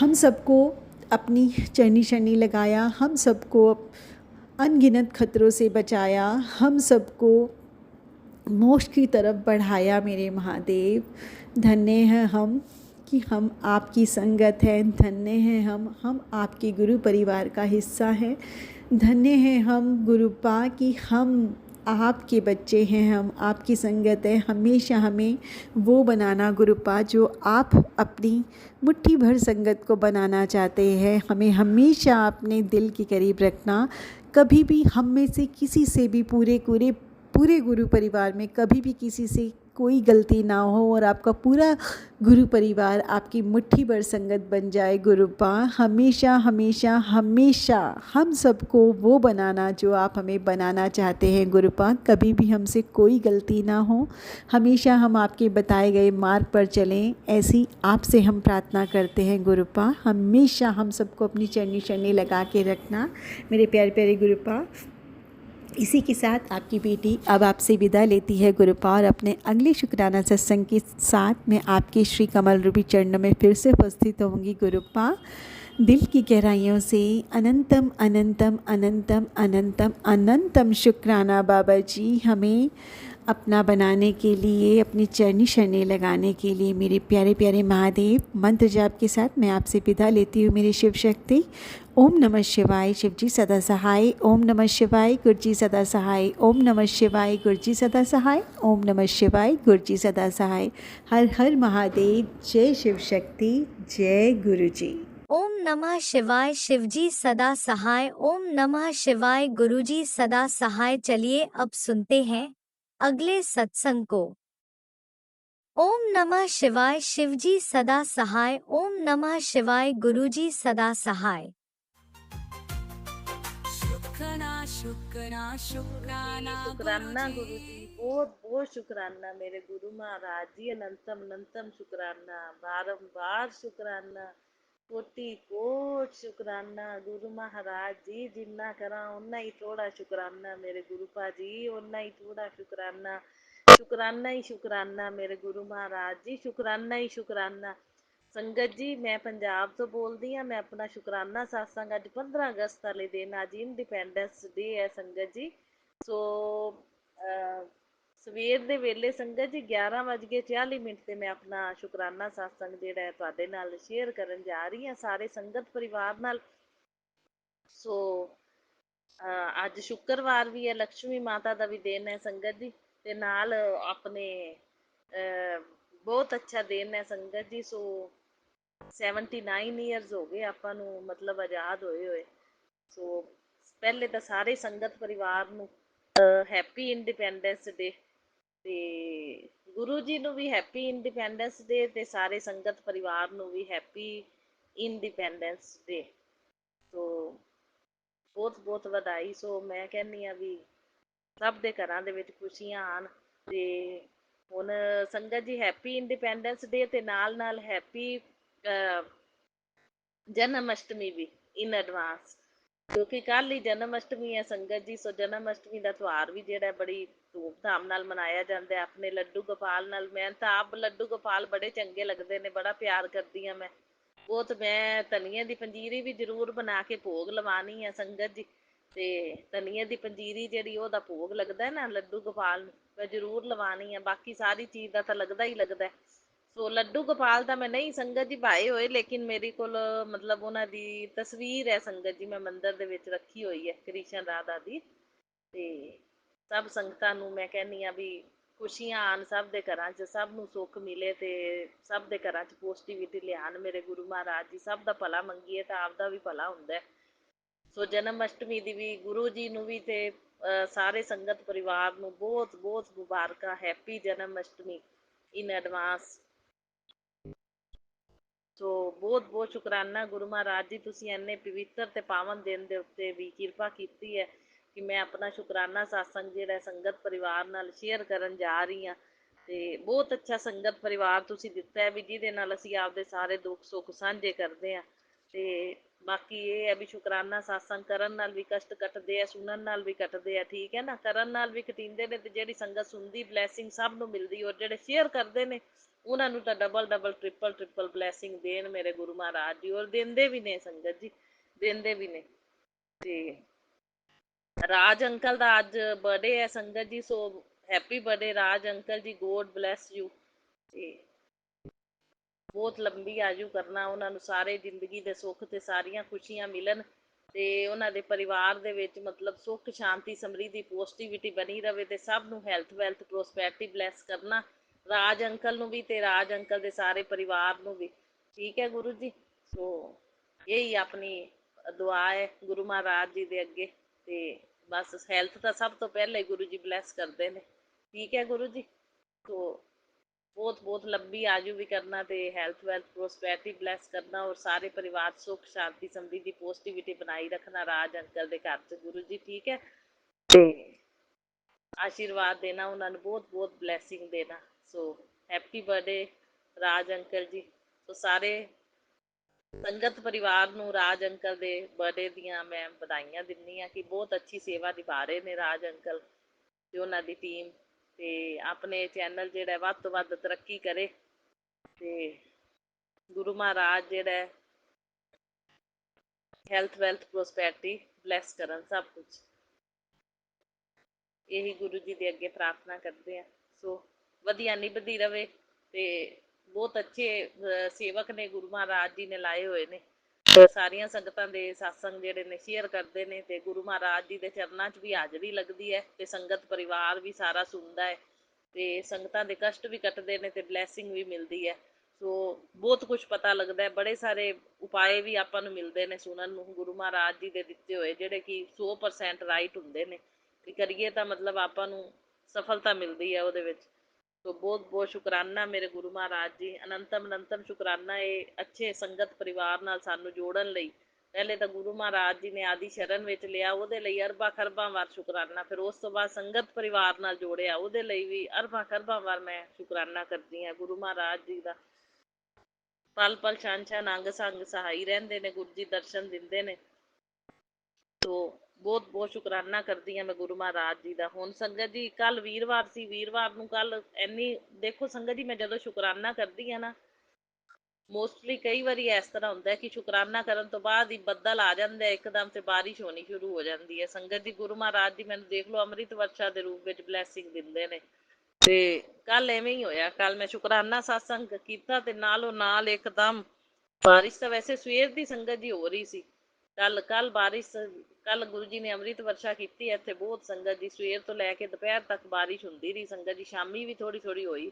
हम सबको अपनी चरनी शरणी लगाया, हम सबको अनगिनत खतरों से बचाया, हम सबको मोक्ष की तरफ बढ़ाया मेरे महादेव। धन्य हैं हम कि हम आपकी संगत हैं। धन्य हैं हम आपके गुरु परिवार का हिस्सा हैं। धन्य हैं हम गुरुपा कि हम आपके बच्चे हैं, हम आपकी संगत है। हमेशा हमें वो बनाना गुरुपा जो आप अपनी मुट्ठी भर संगत को बनाना चाहते हैं। हमें हमेशा अपने दिल के करीब रखना। कभी भी हम में से किसी से भी पूरे गुरु परिवार में कभी भी किसी से कोई गलती ना हो और आपका पूरा गुरु परिवार आपकी मुट्ठी भर संगत बन जाए गुरुपा। हमेशा हमेशा हमेशा हम सबको वो बनाना जो आप हमें बनाना चाहते हैं गुरुपा। कभी भी हमसे कोई गलती ना हो, हमेशा हम आपके बताए गए मार्ग पर चलें, ऐसी आपसे हम प्रार्थना करते हैं गुरुपा। हमेशा हम सबको अपनी चरनी शरणी लगा के रखना मेरे प्यारे प्यारे गुरुपा। इसी के साथ आपकी बेटी अब आपसे विदा लेती है गुरुपा, और अपने अगले शुक्राना सत्संग के साथ मैं आपके श्री कमल रूपी चरणों में फिर से उपस्थित होंगी गुरुपा। दिल की गहराइयों से अनंतम अनंतम अनंतम अनंतम अनंतम शुक्राना बाबा जी, हमें अपना बनाने के लिए, अपनी चरनी शरणी लगाने के लिए मेरे प्यारे प्यारे महादेव। मंत्र जाप के साथ मैं आपसे विदा लेती हूँ मेरी शिव शक्ति। ओम नमः शिवाय, शिव जी सदा सहाय। ओम नमः शिवाय, गुरु जी सदा सहाय। ओम नमः शिवाय, गुरु जी सदा सहाय। ओम नमः शिवाय, गुरु जी सदा सहाय। हर हर महादेव। जय शिव शक्ति, जय गुरु जी। ओम नमः शिवाय, शिवजी सदा सहाय। ओम नमः शिवाय, गुरुजी सदा सहाय। चलिए अब सुनते हैं अगले सत्संग को। ओम नमः शिवाय, शिवजी सदा सहाय। ओम नमः शिवाय, गुरुजी सदा सहाय। शुक्राना गुरु जी, बहुत बहुत शुक्राना मेरे गुरु महाराज जी। अनंतम अनंतम शुक्राना, बारंबार शुक्राना, कोटि कोट शुक्राना गुरु महाराज जी। जिन्ना करा उन्ना ही थोड़ा शुक्राना मेरे गुरुपा जी, उन्ना ही थोड़ा शुक्राना। शुक्राना ही शुक्राना मेरे गुरु महाराज जी, शुक्राना ही शुक्राना। संगत जी, मैं पंजाब तो बोलती हाँ। मैं अपना शुकराना सत्संग अज 15 अगस्त वाले दिन, अज इंडिपेंडेंस डे है संगत जी। सो सवेर ਦੇ ਵੇਲੇ ਸੰਗਤ ਜੀ 11:40 ਤੇ ਮੈਂ ਆਪਣਾ ਸ਼ੁਕਰਾਨਾ ਸਤਸੰਗ ਜਿਹੜਾ ਹੈ ਤੁਹਾਡੇ ਨਾਲ ਸ਼ੇਅਰ ਕਰਨ ਜਾ ਰਹੀ ਹਾਂ, ਸਾਰੇ ਸੰਗਤ ਪਰਿਵਾਰ ਨਾਲ। ਸੋ ਅੱਜ ਸ਼ੁੱਕਰਵਾਰ ਵੀ ਹੈ, ਲక్ష్ਮੀ ਮਾਤਾ ਦਾ ਵੀ ਦਿਨ ਹੈ ਸੰਗਤ ਜੀ, ਤੇ ਨਾਲ ਆਪਣੇ ਬਹੁਤ ਅੱਛਾ ਦਿਨ ਹੈ ਸੰਗਤ ਜੀ। ਸੋ 79 ਈਅਰਸ ਹੋ ਗਏ ਆਪਾਂ ਨੂੰ, ਮਤਲਬ ਆਜ਼ਾਦ ਹੋਏ ਹੋਏ। ਸੋ ਪਹਿਲੇ ਤਾਂ ਸਾਰੇ ਸੰਗਤ ਪਰਿਵਾਰ ਨੂੰ ਹੈਪੀ ਇੰਡੀਪੈਂਡੈਂਸ ਡੇ। ਤੇ ਗੁਰੂ ਜੀ ਨੂੰ ਵੀ ਹੈਪੀ ਇੰਡੀਪੈਂਡੈਂਸ ਡੇ ਤੇ ਸਾਰੇ ਸੰਗਤ ਪਰਿਵਾਰ ਨੂੰ ਵੀ ਹੈਪੀ ਇੰਡੀਪੈਂਡੈਂਸ ਡੇ। ਸੋ ਬਹੁਤ ਬਹੁਤ ਵਧਾਈ। ਸੋ ਮੈਂ ਕਹਿੰਦੀ ਆ ਵੀ ਸਭ ਦੇ ਘਰਾਂ ਦੇ ਵਿੱਚ ਖੁਸ਼ੀਆਂ ਆਣ। ਤੇ ਹੁਣ ਸੰਗਤ ਜੀ ਹੈਪੀ ਇੰਡੀਪੈਂਡੈਂਸ ਡੇ ਤੇ ਨਾਲ ਨਾਲ ਹੈਪੀ ਜਨਮ ਅਸ਼ਟਮੀ ਵੀ ਇਨ ਐਡਵਾਂਸ, ਕਿਉਂਕਿ ਕੱਲ ਹੀ ਜਨਮ ਅਸ਼ਟਮੀ ਹੈ ਸੰਗਤ ਜੀ। ਸੋ ਜਨਮ ਅਸ਼ਟਮੀ ਦਾ ਤਿਉਹਾਰ ਵੀ ਜਿਹੜਾ ਬੜੀ ਧੂਮ ਧਾਮ ਨਾਲ ਮਨਾਇਆ ਜਾਂਦਾ ਹੈ ਆਪਣੇ ਲੱਡੂ ਗੋਪਾਲ ਨਾਲ। ਮੈਂ ਤਾਂ ਆਪ ਲੱਡੂ ਗੋਪਾਲ ਬੜੇ ਚੰਗੇ ਲੱਗਦੇ ਨੇ, ਬੜਾ ਪਿਆਰ ਕਰਦੀ ਹਾਂ ਮੈਂ ਬਹੁਤ। ਮੈਂ ਧਨੀਏ ਦੀ ਪੰਜੀਰੀ ਵੀ ਜ਼ਰੂਰ ਬਣਾ ਕੇ ਭੋਗ ਲਵਾਉਣੀ ਆ ਸੰਗਤ ਜੀ। ਤੇ ਧਨੀਏ ਦੀ ਪੰਜੀਰੀ ਜਿਹੜੀ ਉਹਦਾ ਭੋਗ ਲੱਗਦਾ ਨਾ ਲੱਡੂ ਗੋਪਾਲ ਨੂੰ, ਮੈਂ ਜ਼ਰੂਰ ਲਵਾਉਣੀ ਆ। ਬਾਕੀ ਸਾਰੀ ਚੀਜ਼ ਦਾ ਤਾਂ ਲੱਗਦਾ ਹੀ ਲੱਗਦਾ। ਸੋ ਲੱਡੂ ਗੋਪਾਲ ਦਾ ਮੈਂ ਨਹੀਂ ਸੰਗਤ ਜੀ ਪਾਏ ਹੋਏ, ਲੇਕਿਨ ਮੇਰੇ ਕੋਲ ਮਤਲਬ ਉਹਨਾਂ ਦੀ ਤਸਵੀਰ ਹੈ ਸੰਗਤ ਜੀ, ਮੈਂ ਮੰਦਿਰ ਦੇ ਵਿੱਚ ਰੱਖੀ ਹੋਈ ਹੈ ਕ੍ਰਿਸ਼ਨ ਰਾਧਾ ਦੀ। ਤੇ ਸਭ ਸੰਗਤਾਂ ਨੂੰ ਮੈਂ ਕਹਿੰਦੀ ਆ ਵੀ ਖੁਸ਼ੀਆਂ ਆਣ ਸਭ ਦੇ ਘਰਾਂ 'ਚ, ਸਭ ਨੂੰ ਸੁੱਖ ਮਿਲੇ ਤੇ ਸਭ ਦੇ ਘਰਾਂ 'ਚ ਪੋਜ਼ਟੀਵਿਟੀ ਲਿਆਉਣ ਮੇਰੇ ਗੁਰੂ ਮਹਾਰਾਜ ਜੀ। ਸਭ ਦਾ ਭਲਾ ਮੰਗੀਏ ਤਾਂ ਆਪਦਾ ਵੀ ਭਲਾ ਹੁੰਦਾ। ਸੋ ਜਨਮ ਅਸ਼ਟਮੀ ਦੀ ਵੀ ਗੁਰੂ ਜੀ ਨੂੰ ਵੀ ਤੇ ਸਾਰੇ ਸੰਗਤ ਪਰਿਵਾਰ ਨੂੰ ਬਹੁਤ ਬਹੁਤ ਮੁਬਾਰਕਾਂ। ਹੈਪੀ ਜਨਮ ਅਸ਼ਟਮੀ ਇਨ ਐਡਵਾਂਸ। ਸੋ ਬਹੁਤ ਬਹੁਤ ਸ਼ੁਕਰਾਨਾ ਗੁਰੂ ਮਹਾਰਾਜ ਜੀ, ਤੁਸੀਂ ਇੰਨੇ ਪਵਿੱਤਰ ਤੇ ਪਾਵਨ ਦਿਨ ਦੇ ਉੱਤੇ ਵੀ ਕਿਰਪਾ ਕੀਤੀ ਹੈ ਕਿ ਮੈਂ ਆਪਣਾ ਸ਼ੁਕਰਾਨਾ ਸਾਸੰਗ ਜਿਹੜਾ ਸੰਗਤ ਪਰਿਵਾਰ ਨਾਲ ਸ਼ੇਅਰ ਕਰਨ ਜਾ ਰਹੀ ਹਾਂ। ਤੇ ਬਹੁਤ ਅੱਛਾ ਸੰਗਤ ਪਰਿਵਾਰ ਤੁਸੀਂ ਦਿੱਤਾ ਹੈ ਵੀ ਜਿਹਦੇ ਨਾਲ ਅਸੀਂ ਆਪਦੇ ਸਾਰੇ ਦੁੱਖ ਸੁੱਖ ਸਾਂਝੇ ਕਰਦੇ ਹਾਂ। ਤੇ ਬਾਕੀ ਇਹ ਹੈ ਵੀ ਸ਼ੁਕਰਾਨਾ ਸਾਸੰਗ ਕਰਨ ਨਾਲ ਵੀ ਕਸ਼ਟ ਕੱਟਦੇ ਆ, ਸੁਣਨ ਨਾਲ ਵੀ ਕੱਟਦੇ ਆ, ਠੀਕ ਹੈ ਨਾ, ਕਰਨ ਨਾਲ ਵੀ ਕਟਿੰਦੇ ਨੇ। ਤੇ ਜਿਹੜੀ ਸੰਗਤ ਸੁਣਦੀ ਬਲੈਸਿੰਗ ਸਭ ਨੂੰ ਮਿਲਦੀ, ਔਰ ਜਿਹੜੇ ਸ਼ੇਅਰ ਕਰਦੇ ਨੇ ਉਹਨਾਂ ਨੂੰ ਤਾਂ double double triple triple blessing ਦੇਣ ਮੇਰੇ ਗੁਰੂ ਮਹਾਰਾਜ ਜੀ। ਔਰ ਦਿੰਦੇ ਵੀ ਨੇ ਸੰਗਤ ਜੀ, ਦਿੰਦੇ ਵੀ ਨੇ। ਤੇ ਰਾਜ ਅੰਕਲ ਦਾ ਅੱਜ ਬਰਥਡੇ ਹੈ ਸੰਗਤ ਜੀ। ਸੋ ਹੈਪੀ ਬਰਥਡੇ ਰਾਜ ਅੰਕਲ ਜੀ, ਗੋਡ ਬਲੈਸ ਯੂ। ਤੇ ਬਹੁਤ ਲੰਬੀ ਆਯੂ ਕਰਨਾ ਉਹਨਾਂ ਨੂੰ, ਸਾਰੇ ਜ਼ਿੰਦਗੀ ਦੇ ਸੁੱਖ ਤੇ ਸਾਰੀਆਂ ਖੁਸ਼ੀਆਂ ਮਿਲਣ ਤੇ ਉਹਨਾਂ ਦੇ ਪਰਿਵਾਰ ਦੇ ਵਿੱਚ ਮਤਲਬ ਸੁੱਖ ਸ਼ਾਂਤੀ ਸਮਰਿੱਧੀ ਪੋਜ਼ਟੀਵਿਟੀ ਬਣੀ ਰਵੇ ਤੇ ਸਭ ਨੂੰ ਹੈਲਥ ਵੈਲਥ ਪ੍ਰੋਸਪੈਰਿਟੀ ਬਲੈਸ ਕਰਨਾ ਰਾਜ ਅੰਕਲ ਨੂੰ ਵੀ ਤੇ ਰਾਜ ਅੰਕਲ ਦੇ ਸਾਰੇ ਪਰਿਵਾਰ ਨੂੰ ਵੀ, ਠੀਕ ਹੈ ਗੁਰੂ ਜੀ। ਸੋ ਇਹੀ ਆਪਣੀ ਦੁਆ ਹੈ ਗੁਰੂ ਮਹਾਰਾਜ ਜੀ ਦੇ ਅੱਗੇ। ਤੇ ਬਸ ਹੈਲਥ ਤਾਂ ਸਭ ਤੋਂ ਪਹਿਲੇ ਗੁਰੂ ਜੀ ਬਲੈਸ ਕਰਦੇ ਨੇ, ਠੀਕ ਹੈ ਗੁਰੂ ਜੀ। ਸੋ ਬਹੁਤ ਬਹੁਤ ਲੰਬੀ ਆਯੂ ਵੀ ਕਰਨਾ ਤੇ ਹੈਲਥ ਵੈਲਥ ਪ੍ਰੋਸਪੈਰਿਟੀ ਬਲੈਸ ਕਰਨਾ, ਔਰ ਸਾਰੇ ਪਰਿਵਾਰ ਸੁੱਖ ਸ਼ਾਂਤੀ ਸਮਰਿੱਧੀ ਪੋਜ਼ਟੀਵਿਟੀ ਬਣਾਈ ਰੱਖਣਾ ਰਾਜ ਅੰਕਲ ਦੇ ਘਰ 'ਚ ਗੁਰੂ ਜੀ, ਠੀਕ ਹੈ। ਤੇ ਆਸ਼ੀਰਵਾਦ ਦੇਣਾ ਉਹਨਾਂ ਨੂੰ, ਬਹੁਤ ਬਹੁਤ ਬਲੈਸਿੰਗ ਦੇਣਾ। ਸੋ ਹੈਪੀ ਬਰਥਡੇ ਰਾਜ ਅੰਕਲ ਜੀ। ਸੋ ਸਾਰੇ ਸੰਗਤ ਪਰਿਵਾਰ ਨੂੰ ਰਾਜ ਅੰਕਲ ਦੇ ਬਰਥਡੇ ਦੀਆਂ ਮੈਂ ਵਧਾਈਆਂ ਦਿੰਦੀ ਹਾਂ ਕਿ ਬਹੁਤ ਅੱਛੀ ਸੇਵਾ ਨਿਭਾ ਰਹੇ ਨੇ ਰਾਜ ਅੰਕਲ ਤੇ ਉਹਨਾਂ ਦੀ ਟੀਮ। ਤੇ ਆਪਣੇ ਚੈਨਲ ਜਿਹੜਾ ਵੱਧ ਤੋਂ ਵੱਧ ਤਰੱਕੀ ਕਰੇ ਤੇ ਗੁਰੂ ਮਹਾਰਾਜ ਜਿਹੜਾ ਹੈਲਥ ਵੈਲਥ ਪ੍ਰੋਸਪੈਰਿਟੀ ਬਲੈਸ ਕਰਨ ਸਭ ਕੁਛ। ਇਹੀ ਗੁਰੂ ਜੀ ਦੇ ਅੱਗੇ ਪ੍ਰਾਰਥਨਾ ਕਰਦੇ ਆ। ਸੋ ਵਧੀਆ ਨਿਭਦੀ ਰਵੇ ਤੇ ਬਹੁਤ ਅੱਛੇ ਸੇਵਕ ਨੇ ਗੁਰੂ ਮਹਾਰਾਜ ਜੀ ਨੇ ਲਾਏ ਹੋਏ ਨੇ। ਸਾਰੀਆਂ ਸੰਗਤਾਂ ਦੇ ਸਤਸੰਗ ਜਿਹੜੇ ਨੇ ਸ਼ੇਅਰ ਕਰਦੇ ਨੇ ਤੇ ਗੁਰੂ ਮਹਾਰਾਜ ਜੀ ਦੇ ਚਰਨਾਂ 'ਚ ਵੀ ਹਾਜ਼ਰੀ ਲੱਗਦੀ ਹੈ ਤੇ ਸੰਗਤ ਪਰਿਵਾਰ ਵੀ ਸਾਰਾ ਸੁਣਦਾ ਹੈ ਤੇ ਸੰਗਤਾਂ ਦੇ ਕਸ਼ਟ ਵੀ ਕੱਟਦੇ ਨੇ ਤੇ ਬਲੈਸਿੰਗ ਵੀ ਮਿਲਦੀ ਹੈ। ਸੋ ਬਹੁਤ ਕੁਛ ਪਤਾ ਲੱਗਦਾ, ਬੜੇ ਸਾਰੇ ਉਪਾਏ ਵੀ ਆਪਾਂ ਨੂੰ ਮਿਲਦੇ ਨੇ ਸੁਣਨ ਨੂੰ ਗੁਰੂ ਮਹਾਰਾਜ ਜੀ ਦੇ ਦਿੱਤੇ ਹੋਏ, ਜਿਹੜੇ ਕਿ 100% ਰਾਈਟ ਹੁੰਦੇ ਨੇ ਕਿ ਕਰੀਏ ਤਾਂ ਮਤਲਬ ਆਪਾਂ ਨੂੰ ਸਫਲਤਾ ਮਿਲਦੀ ਹੈ ਉਹਦੇ ਵਿੱਚ। ਸੋ ਬਹੁਤ ਬਹੁਤ ਸ਼ੁਕਰਾਨਾ ਮੇਰੇ ਗੁਰੂ ਮਹਾਰਾਜ ਜੀ, ਅਨੰਤਮ ਅਨੰਤਮ ਸ਼ੁਕਰਾਨਾ ਇਹ ਅੱਛੇ ਸੰਗਤ ਪਰਿਵਾਰ ਨਾਲ ਸਾਨੂੰ ਜੋੜਨ ਲਈ। ਪਹਿਲੇ ਤਾਂ ਗੁਰੂ ਮਹਾਰਾਜ ਜੀ ਨੇ ਆਦਿ ਸ਼ਰਨ ਵਿੱਚ ਲਿਆ, ਉਹਦੇ ਲਈ ਅਰਬਾਂ ਖਰਬਾਂ ਵਾਰ ਸ਼ੁਕਰਾਨਾ। ਫਿਰ ਉਸ ਤੋਂ ਬਾਅਦ ਸੰਗਤ ਪਰਿਵਾਰ ਨਾਲ ਜੋੜਿਆ, ਉਹਦੇ ਲਈ ਵੀ ਅਰਬਾਂ ਖਰਬਾਂ ਵਾਰ ਮੈਂ ਸ਼ੁਕਰਾਨਾ ਕਰਦੀ ਹਾਂ ਗੁਰੂ ਮਹਾਰਾਜ ਜੀ ਦਾ। ਪਲ ਪਲ ਛਣ ਛਣ ਅੰਗ ਸੰਗ ਸਹਾਈ ਰਹਿੰਦੇ ਨੇ ਗੁਰੂ ਜੀ, ਦਰਸ਼ਨ ਦਿੰਦੇ ਨੇ। ਸੋ ਬਹੁਤ ਬਹੁਤ ਸ਼ੁਕਰਾਨਾ ਕਰਦੀ ਹਾਂ ਮੈਂ ਗੁਰੂ ਮਹਾਰਾਜ ਜੀ ਦਾ। ਹੁਣ ਸੰਗਤ ਜੀ ਕੱਲ ਵੀਰਵਾਰ ਸੀ, ਵੀਰਵਾਰ ਨੂੰ ਕੱਲ ਇੰਨੀ ਦੇਖੋ ਸੰਗਤ ਜੀ, ਮੈਂ ਜਦੋਂ ਸ਼ੁਕਰਾਨਾ ਕਰਦੀ ਹਾਂ ਨਾ ਮੋਸਟਲੀ ਕਈ ਵਾਰੀ ਇਸ ਤਰ੍ਹਾਂ ਹੁੰਦਾ ਕਿ ਸ਼ੁਕਰਾਨਾ ਕਰਨ ਤੋਂ ਬਾਅਦ ਹੀ ਬੱਦਲ ਆ ਜਾਂਦਾ ਇੱਕਦਮ ਤੇ ਬਾਰਿਸ਼ ਹੋਣੀ ਸ਼ੁਰੂ ਹੋ ਜਾਂਦੀ ਹੈ। ਸੰਗਤ ਜੀ ਗੁਰੂ ਮਹਾਰਾਜ ਜੀ ਮੈਨੂੰ ਦੇਖ ਲਓ ਅੰਮ੍ਰਿਤ ਵਰਸ਼ਾ ਦੇ ਰੂਪ ਵਿੱਚ ਬਲੈਸਿੰਗ ਦਿੰਦੇ ਨੇ। ਤੇ ਕੱਲ ਐਵੇਂ ਹੀ ਹੋਇਆ, ਕੱਲ ਮੈਂ ਸ਼ੁਕਰਾਨਾ ਸਤਸੰਗ ਕੀਤਾ ਤੇ ਨਾਲੋਂ ਨਾਲ ਇੱਕਦਮ ਬਾਰਿਸ਼ ਤਾਂ ਵੈਸੇ ਸਵੇਰ ਦੀ ਸੰਗਤ ਜੀ ਹੋ ਰਹੀ ਸੀ। ਕੱਲ ਬਾਰਿਸ਼, ਕੱਲ ਗੁਰੂ ਜੀ ਨੇ ਅੰਮ੍ਰਿਤ ਵਰਸ਼ਾ ਕੀਤੀ ਇੱਥੇ ਬਹੁਤ ਸੰਗਤ ਜੀ, ਸਵੇਰ ਤੋਂ ਲੈ ਕੇ ਦੁਪਹਿਰ ਤੱਕ ਬਾਰਿਸ਼ ਹੁੰਦੀ ਰਹੀ ਸੰਗਤ ਜੀ। ਸ਼ਾਮੀ ਵੀ ਥੋੜੀ ਥੋੜੀ ਹੋਈ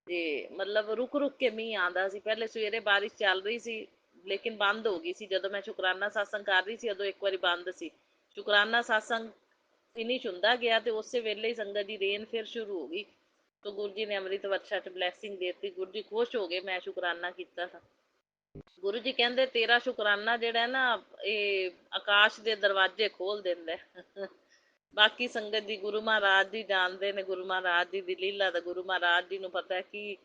ਤੇ ਮਤਲਬ ਰੁਕ ਰੁਕ ਕੇ ਮੀਂਹ ਆਉਂਦਾ ਸੀ। ਪਹਿਲੇ ਸਵੇਰੇ ਬਾਰਿਸ਼ ਚੱਲ ਰਹੀ ਸੀ ਲੇਕਿਨ ਬੰਦ ਹੋ ਗਈ ਸੀ, ਜਦੋਂ ਮੈਂ ਸ਼ੁਕਰਾਨਾ ਸਤਸੰਗ ਕਰ ਰਹੀ ਸੀ ਉਦੋਂ ਇੱਕ ਵਾਰੀ ਬੰਦ ਸੀ। ਸ਼ੁਕਰਾਨਾ ਸਤਸੰਗ ਫਿਨਿਸ਼ ਹੁੰਦਾ ਗਿਆ ਤੇ ਉਸੇ ਵੇਲੇ ਹੀ ਸੰਗਤ ਦੀ ਰੇਨ ਫਿਰ ਸ਼ੁਰੂ ਹੋ ਗਈ। ਤੋ ਗੁਰੂ ਜੀ ਨੇ ਅੰਮ੍ਰਿਤ ਵਰਸ਼ਾ 'ਚ ਬਲੈਸਿੰਗ ਦੇ ਦਿੱਤੀ। ਗੁਰੂ ਜੀ ਖੁਸ਼ ਹੋ ਗਏ, ਮੈਂ ਸ਼ੁਕਰਾਨਾ ਕੀਤਾ ਤਾਂ। ਗੁਰੂ ਜੀ ਕਹਿੰਦੇ ਤੇਰਾ ਸ਼ੁਕਰਾਨਾ ਜਿਹੜਾ ਨਾ ਇਹ ਆਕਾਸ਼ ਦੇ ਦਰਵਾਜ਼ੇ ਖੋਲ ਦਿੰਦਾ। ਬਾਕੀ ਸੰਗਤ ਜੀ ਗੁਰੂ ਮਹਾਰਾਜ ਜੀ ਜਾਣਦੇ ਨੇ, ਗੁਰੂ ਮਹਾਰਾਜ ਜੀ ਦੀ ਲੀਲਾ ਦਾ ਗੁਰੂ ਮਹਾਰਾਜ ਜੀ ਨੂੰ ਪਤਾ ਕਿ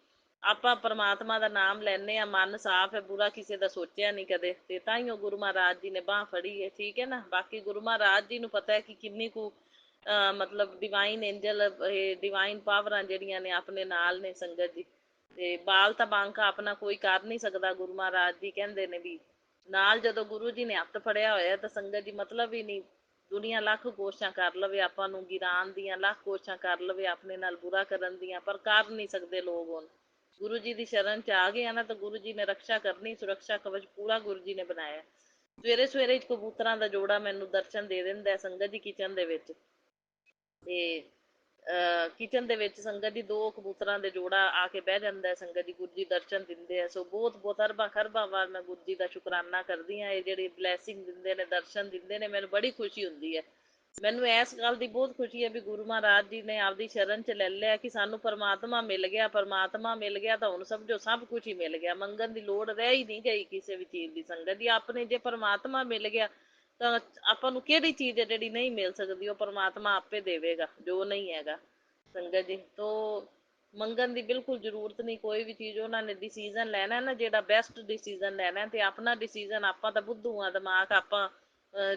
ਆਪਾਂ ਪਰਮਾਤਮਾ ਦਾ ਨਾਮ ਲੈਂਦੇ ਆ, ਮਨ ਸਾਫ਼ ਹੈ, ਬੁਰਾ ਕਿਸੇ ਦਾ ਸੋਚਿਆ ਨਹੀਂ ਕਦੇ, ਤੇ ਤਾਂ ਹੀ ਉਹ ਗੁਰੂ ਮਹਾਰਾਜ ਜੀ ਨੇ ਬਾਂਹ ਫੜੀ ਹੈ। ਠੀਕ ਹੈ ਨਾ। ਬਾਕੀ ਗੁਰੂ ਮਹਾਰਾਜ ਜੀ ਨੂੰ ਪਤਾ ਹੈ ਕਿ ਕਿੰਨੀ ਕੁ ਮਤਲਬ ਡਿਵਾਈਨ ਐਂਜਲ, ਡਿਵਾਈਨ ਪਾਵਰਾਂ ਜਿਹੜੀਆਂ ਨੇ ਆਪਣੇ ਨਾਲ ਨੇ ਸੰਗਤ ਜੀ। ਤੇ ਬਾਲ ਤਾਂ ਬਾਂਕਾ ਆਪਣਾ ਕੋਈ ਕਰ ਨਹੀਂ ਸਕਦਾ। ਗੁਰੂ ਮਹਾਰਾਜ ਜੀ ਕਹਿੰਦੇ ਨੇ ਵੀ ਨਾਲ ਜਦੋਂ ਗੁਰੂ ਜੀ ਨੇ ਹੱਥ ਫੜਿਆ ਹੋਇਆ ਤਾਂ ਸੰਗਤ ਜੀ ਮਤਲਬ ਹੀ ਨਹੀਂ, ਦੁਨੀਆ ਲੱਖ ਕੋਸ਼ਿਸ਼ਾਂ ਕਰ ਲਵੇ ਆਪਾਂ ਨੂੰ ਗਿਰਾਉਣ ਦੀਆਂ, ਲੱਖ ਕੋਸ਼ਿਸ਼ਾਂ ਕਰ ਲਵੇ ਆਪਣੇ ਨਾਲ ਬੁਰਾ ਕਰਨ ਦੀਆਂ, ਪਰ ਕਰ ਨਹੀਂ ਸਕਦੇ ਲੋਕ। ਹੁਣ ਗੁਰੂ ਜੀ ਦੀ ਸ਼ਰਨ 'ਚ ਆ ਗਏ ਆ ਨਾ ਤਾਂ ਗੁਰੂ ਜੀ ਨੇ ਰਕਸ਼ਾ ਕਰਨੀ, ਸੁਰੱਖਿਆ ਕਵਚ ਪੂਰਾ ਗੁਰੂ ਜੀ ਨੇ ਬਣਾਇਆ। ਸਵੇਰੇ ਸਵੇਰੇ ਕਬੂਤਰਾਂ ਦਾ ਜੋੜਾ ਮੈਨੂੰ ਦਰਸ਼ਨ ਦੇ ਦਿੰਦਾ ਸੰਗਤ ਜੀ ਕਿਚਨ ਦੇ ਵਿੱਚ। ਤੇ ਕਿਚਨ ਦੇ ਵਿੱਚ ਸੰਗਤ ਜੀ ਦੋ ਕਬੂਤਰਾਂ ਦੇ ਜੋੜਾ ਆ ਕੇ ਬਹਿ ਜਾਂਦਾ ਸੰਗਤ ਜੀ, ਗੁਰੂ ਜੀ ਦਰਸ਼ਨ ਦਿੰਦੇ ਆ। ਸੋ ਬਹੁਤ ਬਹੁਤ ਅਰਬਾਂ ਖਰਬਾਂ ਵਾਰ ਮੈਂ ਗੁਰੂ ਜੀ ਦਾ ਸ਼ੁਕਰਾਨਾ ਕਰਦੀ ਹਾਂ। ਇਹ ਜਿਹੜੀ ਬਲੈਸਿੰਗ ਦਿੰਦੇ ਨੇ, ਦਰਸ਼ਨ ਦਿੰਦੇ ਨੇ, ਮੈਨੂੰ ਬੜੀ ਖੁਸ਼ੀ ਹੁੰਦੀ ਹੈ। ਮੈਨੂੰ ਇਸ ਗੱਲ ਦੀ ਬਹੁਤ ਖੁਸ਼ੀ ਹੈ ਵੀ ਗੁਰੂ ਮਹਾਰਾਜ ਜੀ ਨੇ ਆਪਦੀ ਸ਼ਰਨ 'ਚ ਲੈ ਲਿਆ ਕਿ ਸਾਨੂੰ ਪਰਮਾਤਮਾ ਮਿਲ ਗਿਆ। ਪਰਮਾਤਮਾ ਮਿਲ ਗਿਆ ਤਾਂ ਹੁਣ ਸਮਝੋ ਸਭ ਕੁਝ ਹੀ ਮਿਲ ਗਿਆ, ਮੰਗਣ ਦੀ ਲੋੜ ਰਹਿ ਹੀ ਨਹੀਂ ਗਈ ਕਿਸੇ ਵੀ ਚੀਜ਼ ਦੀ। ਸੰਗਤ ਜੀ ਆਪਣੇ ਜੇ ਪਰਮਾਤਮਾ ਮਿਲ ਗਿਆ ਤਾਂ ਆਪਾਂ ਨੂੰ ਕਿਹੜੀ ਚੀਜ਼ ਹੈ ਜਿਹੜੀ ਨਹੀਂ ਮਿਲ ਸਕਦੀ, ਉਹ ਪਰਮਾਤਮਾ ਆਪੇ ਦੇਵੇਗਾ ਜੋ ਨਹੀਂ ਹੈਗਾ ਸੰਗਤ ਜੀ। ਤੋ ਮੰਗਣ ਦੀ ਬਿਲਕੁਲ ਜ਼ਰੂਰਤ ਨਹੀਂ ਕੋਈ ਵੀ ਚੀਜ਼। ਉਹਨਾਂ ਨੇ ਡਿਸੀਜ਼ਨ ਲੈਣਾ ਨਾ ਜਿਹੜਾ ਬੈਸਟ ਡਿਸੀਜ਼ਨ ਲੈਣਾ, ਤੇ ਆਪਣਾ ਡਿਸੀਜ਼ਨ ਆਪਾਂ ਤਾਂ ਬੁੱਧੂ ਆ, ਦਿਮਾਗ ਆਪਾਂ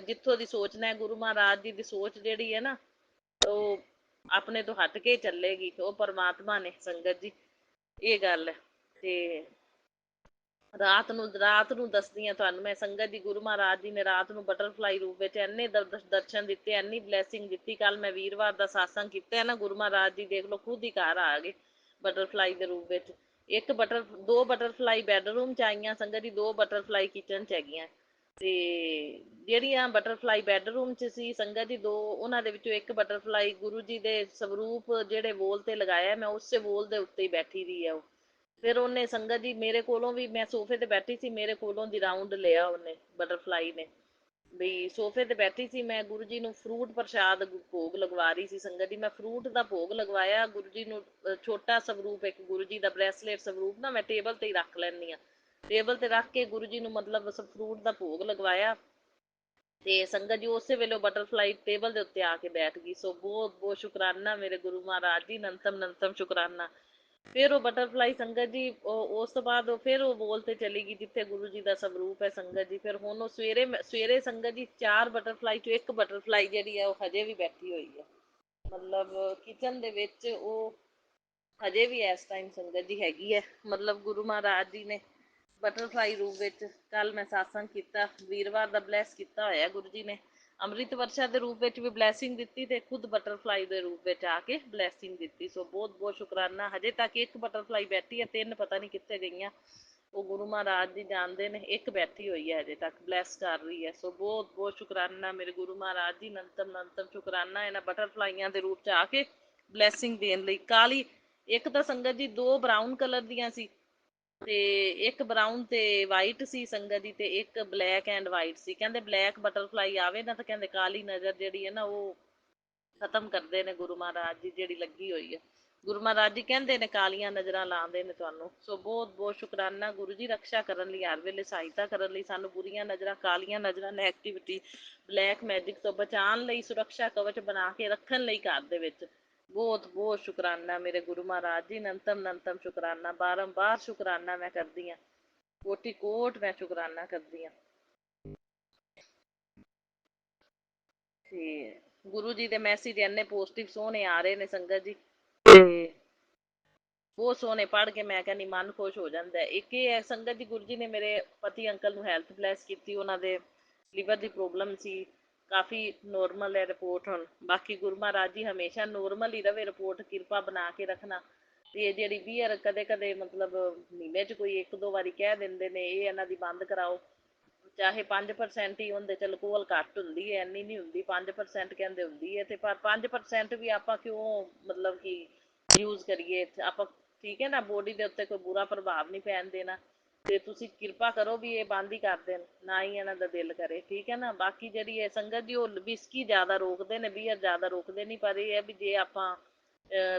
ਜਿੱਥੋਂ ਦੀ ਸੋਚਣਾ ਹੈ, ਗੁਰੂ ਮਹਾਰਾਜ ਜੀ ਦੀ ਸੋਚ ਜਿਹੜੀ ਹੈ ਨਾ ਉਹ ਆਪਣੇ ਤੋਂ ਹਟ ਕੇ ਚੱਲੇਗੀ, ਉਹ ਪਰਮਾਤਮਾ ਨੇ ਸੰਗਤ ਜੀ, ਇਹ ਗੱਲ ਹੈ। ਤੇ ਰਾਤ ਨੂੰ ਦੱਸਦੀ ਹਾਂ ਤੁਹਾਨੂੰ ਮੈਂ ਸੰਗਤ ਜੀ, ਗੁਰੂ ਮਹਾਰਾਜ ਜੀ ਨੇ ਰਾਤ ਨੂੰ ਬਟਰਫਲਾਈ ਰੂਪ ਵਿੱਚ ਇੰਨੇ ਦਰਸ਼ਨ ਦਿੱਤੇ, ਇੰਨੀ ਬਲੈਸਿੰਗ ਦਿੱਤੀ। ਕੱਲ ਮੈਂ ਵੀਰਵਾਰ ਦਾ ਸਾਸੰਗ ਕੀਤਾ ਹੈ ਨਾ, ਗੁਰੂ ਮਹਾਰਾਜ ਜੀ ਦੇਖ ਲਓ ਖੁਦ ਹੀ ਘਰ ਆ ਗਏ ਬਟਰਫਲਾਈ ਦੇ ਰੂਪ ਵਿੱਚ। ਦੋ ਬਟਰਫਲਾਈ ਬੈਡਰੂਮ 'ਚ ਆਈਆਂ ਸੰਗਤ ਜੀ, ਦੋ ਬਟਰਫਲਾਈ ਕਿਚਨ 'ਚ ਹੈਗੀਆਂ। ਤੇ ਜਿਹੜੀਆਂ ਬਟਰਫਲਾਈ ਬੈਡਰੂਮ 'ਚ ਸੀ ਸੰਗਤ ਜੀ ਦੋ, ਉਹਨਾਂ ਦੇ ਵਿੱਚੋਂ ਇੱਕ ਬਟਰਫਲਾਈ ਗੁਰੂ ਜੀ ਦੇ ਸਵਰੂਪ ਜਿਹੜੇ ਵੋਲ ਤੇ ਲਗਾਇਆ, ਮੈਂ ਉਸੇ ਵੋਲ ਦੇ ਉੱਤੇ ਹੀ ਬੈਠੀ ਰਹੀ ਆ ਉਹ। ਫਿਰ ਉਹਨੇ ਸੰਗਤ ਜੀ ਮੇਰੇ ਕੋਲੋਂ ਵੀ, ਮੈਂ ਸੋਫੇ ਤੇ ਬੈਠੀ ਸੀ, ਮੇਰੇ ਕੋਲੋਂ ਦੀ ਰਾਊਂਡ ਲਿਆ ਉਹਨੇ ਬਟਰਫਲਾਈ ਨੇ। ਬਈ ਸੋਫੇ ਤੇ ਬੈਠੀ ਸੀ ਮੈਂ, ਗੁਰੂ ਜੀ ਨੂੰ ਫਰੂਟ ਪ੍ਰਸ਼ਾਦ ਭੋਗ ਲਗਵਾ ਰਹੀ ਸੀ ਸੰਗਤ ਜੀ। ਮੈਂ ਫਰੂਟ ਦਾ ਭੋਗ ਲਗਵਾਇਆ ਗੁਰੂ ਜੀ ਨੂੰ। ਛੋਟਾ ਸਵਰੂਪ ਇੱਕ ਗੁਰੂ ਜੀ ਦਾ ਬ੍ਰੈਸਲੇਟ ਸਵਰੂਪ ਨਾ ਮੈਂ ਟੇਬਲ ਤੇ ਹੀ ਰੱਖ ਲੈਂਦੀ ਹਾਂ। ਟੇਬਲ ਤੇ ਰੱਖ ਕੇ ਗੁਰੂ ਜੀ ਨੂੰ ਮਤਲਬ ਫਰੂਟ ਦਾ ਭੋਗ ਲਗਵਾਇਆ। ਤੇ ਸੰਗਤ ਜੀ ਉਸੇ ਵੇਲੇ ਬਟਰਫਲਾਈ ਟੇਬਲ ਦੇ ਉੱਤੇ ਆ ਕੇ ਬੈਠ ਗਈ। ਸੋ ਬਹੁਤ ਬਹੁਤ ਸ਼ੁਕਰਾਨਾ ਮੇਰੇ ਗੁਰੂ ਮਹਾਰਾਜ ਜੀ, ਨੰਤਮ ਸ਼ੁਕਰਾਨਾ। ਫਿਰ ਉਹ ਬਟਰਫਲਾਈ ਸੰਗਤ ਜੀ ਉਸ ਤੋਂ ਬਾਅਦ ਫਿਰ ਉਹ ਬੋਲ ਤੇ ਚਲੀ ਗਈ ਜਿੱਥੇ ਗੁਰੂ ਜੀ ਦਾ ਸਵਰੂਪ ਹੈ ਸੰਗਤ ਜੀ। ਫਿਰ ਹੁਣ ਉਹ ਸਵੇਰੇ ਸੰਗਤ ਜੀ ਚਾਰ ਬਟਰਫਲਾਈ ਚੋਂ ਇੱਕ ਬਟਰਫਲਾਈ ਜਿਹੜੀ ਹੈ ਉਹ ਹਜੇ ਵੀ ਬੈਠੀ ਹੋਈ ਹੈ, ਮਤਲਬ ਕਿਚਨ ਦੇ ਵਿੱਚ ਉਹ ਹਜੇ ਵੀ ਇਸ ਟਾਈਮ ਸੰਗਤ ਜੀ ਹੈਗੀ ਹੈ। ਮਤਲਬ ਗੁਰੂ ਮਹਾਰਾਜ ਜੀ ਨੇ ਬਟਰਫਲਾਈ ਰੂਪ ਵਿੱਚ ਕੱਲ ਮੈਂ ਸਾਸੰਗ ਕੀਤਾ, ਵੀਰਵਾਰ ਦਾ ਬਲੈਸ ਕੀਤਾ ਹੋਇਆ ਗੁਰੂ ਜੀ ਨੇ। ਅੰਮ੍ਰਿਤ ਵਰਸ਼ਾ ਦੇ ਰੂਪ ਵਿੱਚ ਵੀ ਬਲੈਸਿੰਗ ਦਿੱਤੀ ਤੇ ਖੁਦ ਬਟਰਫਲਾਈ ਦੇ ਰੂਪ ਵਿੱਚ ਆ ਕੇ ਬਲੈਸਿੰਗ ਦਿੱਤੀ। ਸੋ ਬਹੁਤ ਬਹੁਤ ਸ਼ੁਕਰਾਨਾ। ਹਜੇ ਤੱਕ ਇੱਕ ਬਟਰਫਲਾਈ ਬੈਠੀ ਹੈ, ਤਿੰਨ ਪਤਾ ਨਹੀਂ ਕਿੱਥੇ ਗਈਆਂ, ਉਹ ਗੁਰੂ ਮਹਾਰਾਜ ਜੀ ਜਾਣਦੇ ਨੇ। ਇੱਕ ਬੈਠੀ ਹੋਈ ਹੈ ਹਜੇ ਤੱਕ ਬਲੈਸ ਕਰ ਰਹੀ ਹੈ। ਸੋ ਬਹੁਤ ਬਹੁਤ ਸ਼ੁਕਰਾਨਾ ਮੇਰੇ ਗੁਰੂ ਮਹਾਰਾਜ ਜੀ, ਨੰਤਮ ਸ਼ੁਕਰਾਨਾ ਇਹਨਾਂ ਬਟਰਫਲਾਈਆਂ ਦੇ ਰੂਪ 'ਚ ਆ ਕੇ ਬਲੈਸਿੰਗ ਦੇਣ ਲਈ। ਕਾਲੀ ਇੱਕ ਤਾਂ ਸੰਗਤ ਜੀ ਦੋ ਬਰਾਊਨ ਕਲਰ ਦੀਆਂ ਸੀ, ਤੇ ਇੱਕ ਬਰਾਊਨ ਤੇ ਵਾਈਟ ਸੀ ਸੰਗਤ ਜੀ, ਤੇ ਇੱਕ ਬਲੈਕ ਐਂਡ ਵਾਈਟ ਸੀ। ਕਹਿੰਦੇ ਬਲੈਕ ਬਟਰਫਲਾਈ ਆਵੇ ਨਾ ਤਾਂ ਕਹਿੰਦੇ ਕਾਲੀ ਨਜ਼ਰ ਜਿਹੜੀ ਹੈ ਨਾ ਉਹ ਖਤਮ ਕਰਦੇ ਨੇ ਗੁਰੂ ਮਹਾਰਾਜ ਜੀ, ਜਿਹੜੀ ਲੱਗੀ ਹੋਈ ਹੈ। ਗੁਰੂ ਮਹਾਰਾਜ ਜੀ ਕਹਿੰਦੇ ਨੇ ਕਾਲੀਆਂ ਨਜ਼ਰਾਂ ਲਾਉਂਦੇ ਨੇ ਤੁਹਾਨੂੰ। ਸੋ ਬਹੁਤ ਬਹੁਤ ਸ਼ੁਕਰਾਨਾ ਗੁਰੂ ਜੀ, ਰਕਸ਼ਾ ਕਰਨ ਲਈ, ਹਰ ਵੇਲੇ ਸਹਾਇਤਾ ਕਰਨ ਲਈ, ਸਾਨੂੰ ਬੁਰੀਆਂ ਨਜ਼ਰਾਂ, ਕਾਲੀਆਂ ਨਜ਼ਰਾਂ, ਨੈਗੇਟਿਵਿਟੀ, ਬਲੈਕ ਮੈਜਿਕ ਤੋਂ ਬਚਾਉਣ ਲਈ, ਸੁਰੱਖਿਆ ਕਵਚ ਬਣਾ ਕੇ ਰੱਖਣ ਲਈ ਘਰ ਦੇ ਵਿੱਚ। ਬਹੁਤ ਬਹੁਤ ਸ਼ੁਕਰਾਨਾ ਮੇਰੇ ਗੁਰੂ ਮਹਾਰਾਜ ਜੀ, ਨੰਤਮ ਸ਼ੁਕਰਾਨਾ, ਬਾਰੰਬਾਰ ਸ਼ੁਕਰਾਨਾ ਮੈਂ ਕਰਦੀ ਹਾਂ, ਕੋਟि ਕੋਟ ਮੈਂ ਸ਼ੁਕਰਾਨਾ ਕਰਦੀ ਹਾਂ। ਤੇ ਗੁਰੂ ਜੀ ਦੇ ਮੈਸੇਜ ਇੰਨੇ ਪੋਜ਼ਿਟਿਵ ਸੋਹਣੇ ਆ ਰਹੇ ਨੇ ਸੰਗਤ ਜੀ, ਤੇ ਬਹੁਤ ਸੋਹਣੇ ਪੜ੍ਹ ਕੇ ਮੈਂ ਕਹਿੰਦੀ ਮਨ ਖੁਸ਼ ਹੋ ਜਾਂਦਾ। ਇੱਕ ਇਹ ਹੈ ਸੰਗਤ ਜੀ, ਗੁਰੂ ਜੀ ਨੇ ਮੇਰੇ ਪਤੀ ਅੰਕਲ ਨੂੰ ਹੈਲਥ ਬਲੈਸ ਕੀਤੀ। ਉਹਨਾਂ ਦੇ ਲਿਵਰ ਦੀ ਪ੍ਰੋਬਲਮ ਸੀ, ਕਾਫੀ ਨੋਰਮਲ ਹੈ ਰਿਪੋਰਟ ਹੁਣ। ਬਾਕੀ ਗੁਰੂ ਮਹਾਰਾਜ ਜੀ ਹਮੇਸ਼ਾ ਨੋਰਮਲ ਹੀ ਰਵੇ ਰਿਪੋਰਟ, ਕਿਰਪਾ ਬਣਾ ਕੇ ਰੱਖਣਾ। ਤੇ ਜਿਹੜੀ ਵੀਅਰ ਕਦੇ ਕਦੇ ਮਤਲਬ ਮਹੀਨੇ 'ਚ ਕੋਈ ਇੱਕ ਦੋ ਵਾਰੀ ਕਹਿ ਦਿੰਦੇ ਨੇ ਇਹ ਇਹਨਾਂ ਦੀ ਬੰਦ ਕਰਾਓ, ਚਾਹੇ 5% ਹੀ ਉਹਦੇ ਚ ਅਲਕੋਹਲ ਘੱਟ ਹੁੰਦੀ ਹੈ, ਇੰਨੀ ਨਹੀਂ ਹੁੰਦੀ, 5% ਕਹਿੰਦੇ ਹੁੰਦੀ ਹੈ। ਤੇ ਪਰ 5% ਵੀ ਆਪਾਂ ਕਿਉਂ ਮਤਲਬ ਕਿ ਯੂਜ਼ ਕਰੀਏ ਆਪਾਂ, ਠੀਕ ਹੈ ਨਾ, ਬੋਡੀ ਦੇ ਉੱਤੇ ਕੋਈ ਬੁਰਾ ਪ੍ਰਭਾਵ ਨਹੀਂ ਪੈਣ ਦੇਣਾ। ਤੇ ਤੁਸੀਂ ਕਿਰਪਾ ਕਰੋ ਵੀ ਇਹ ਬੰਦ ਹੀ ਕਰ ਦੇਣ, ਨਾ ਹੀ ਇਹਨਾਂ ਦਾ ਦਿਲ ਕਰੇ, ਠੀਕ ਹੈ ਨਾ। ਬਾਕੀ ਜਿਹੜੀ ਇਹ ਸੰਗਤ ਜੀ, ਉਹ ਵਿਸਕੀ ਜ਼ਿਆਦਾ ਰੋਕਦੇ ਨੇ, ਬੀਅਰ ਜ਼ਿਆਦਾ ਰੋਕਦੇ ਨਹੀਂ, ਪਰ ਇਹ ਹੈ ਵੀ ਜੇ ਆਪਾਂ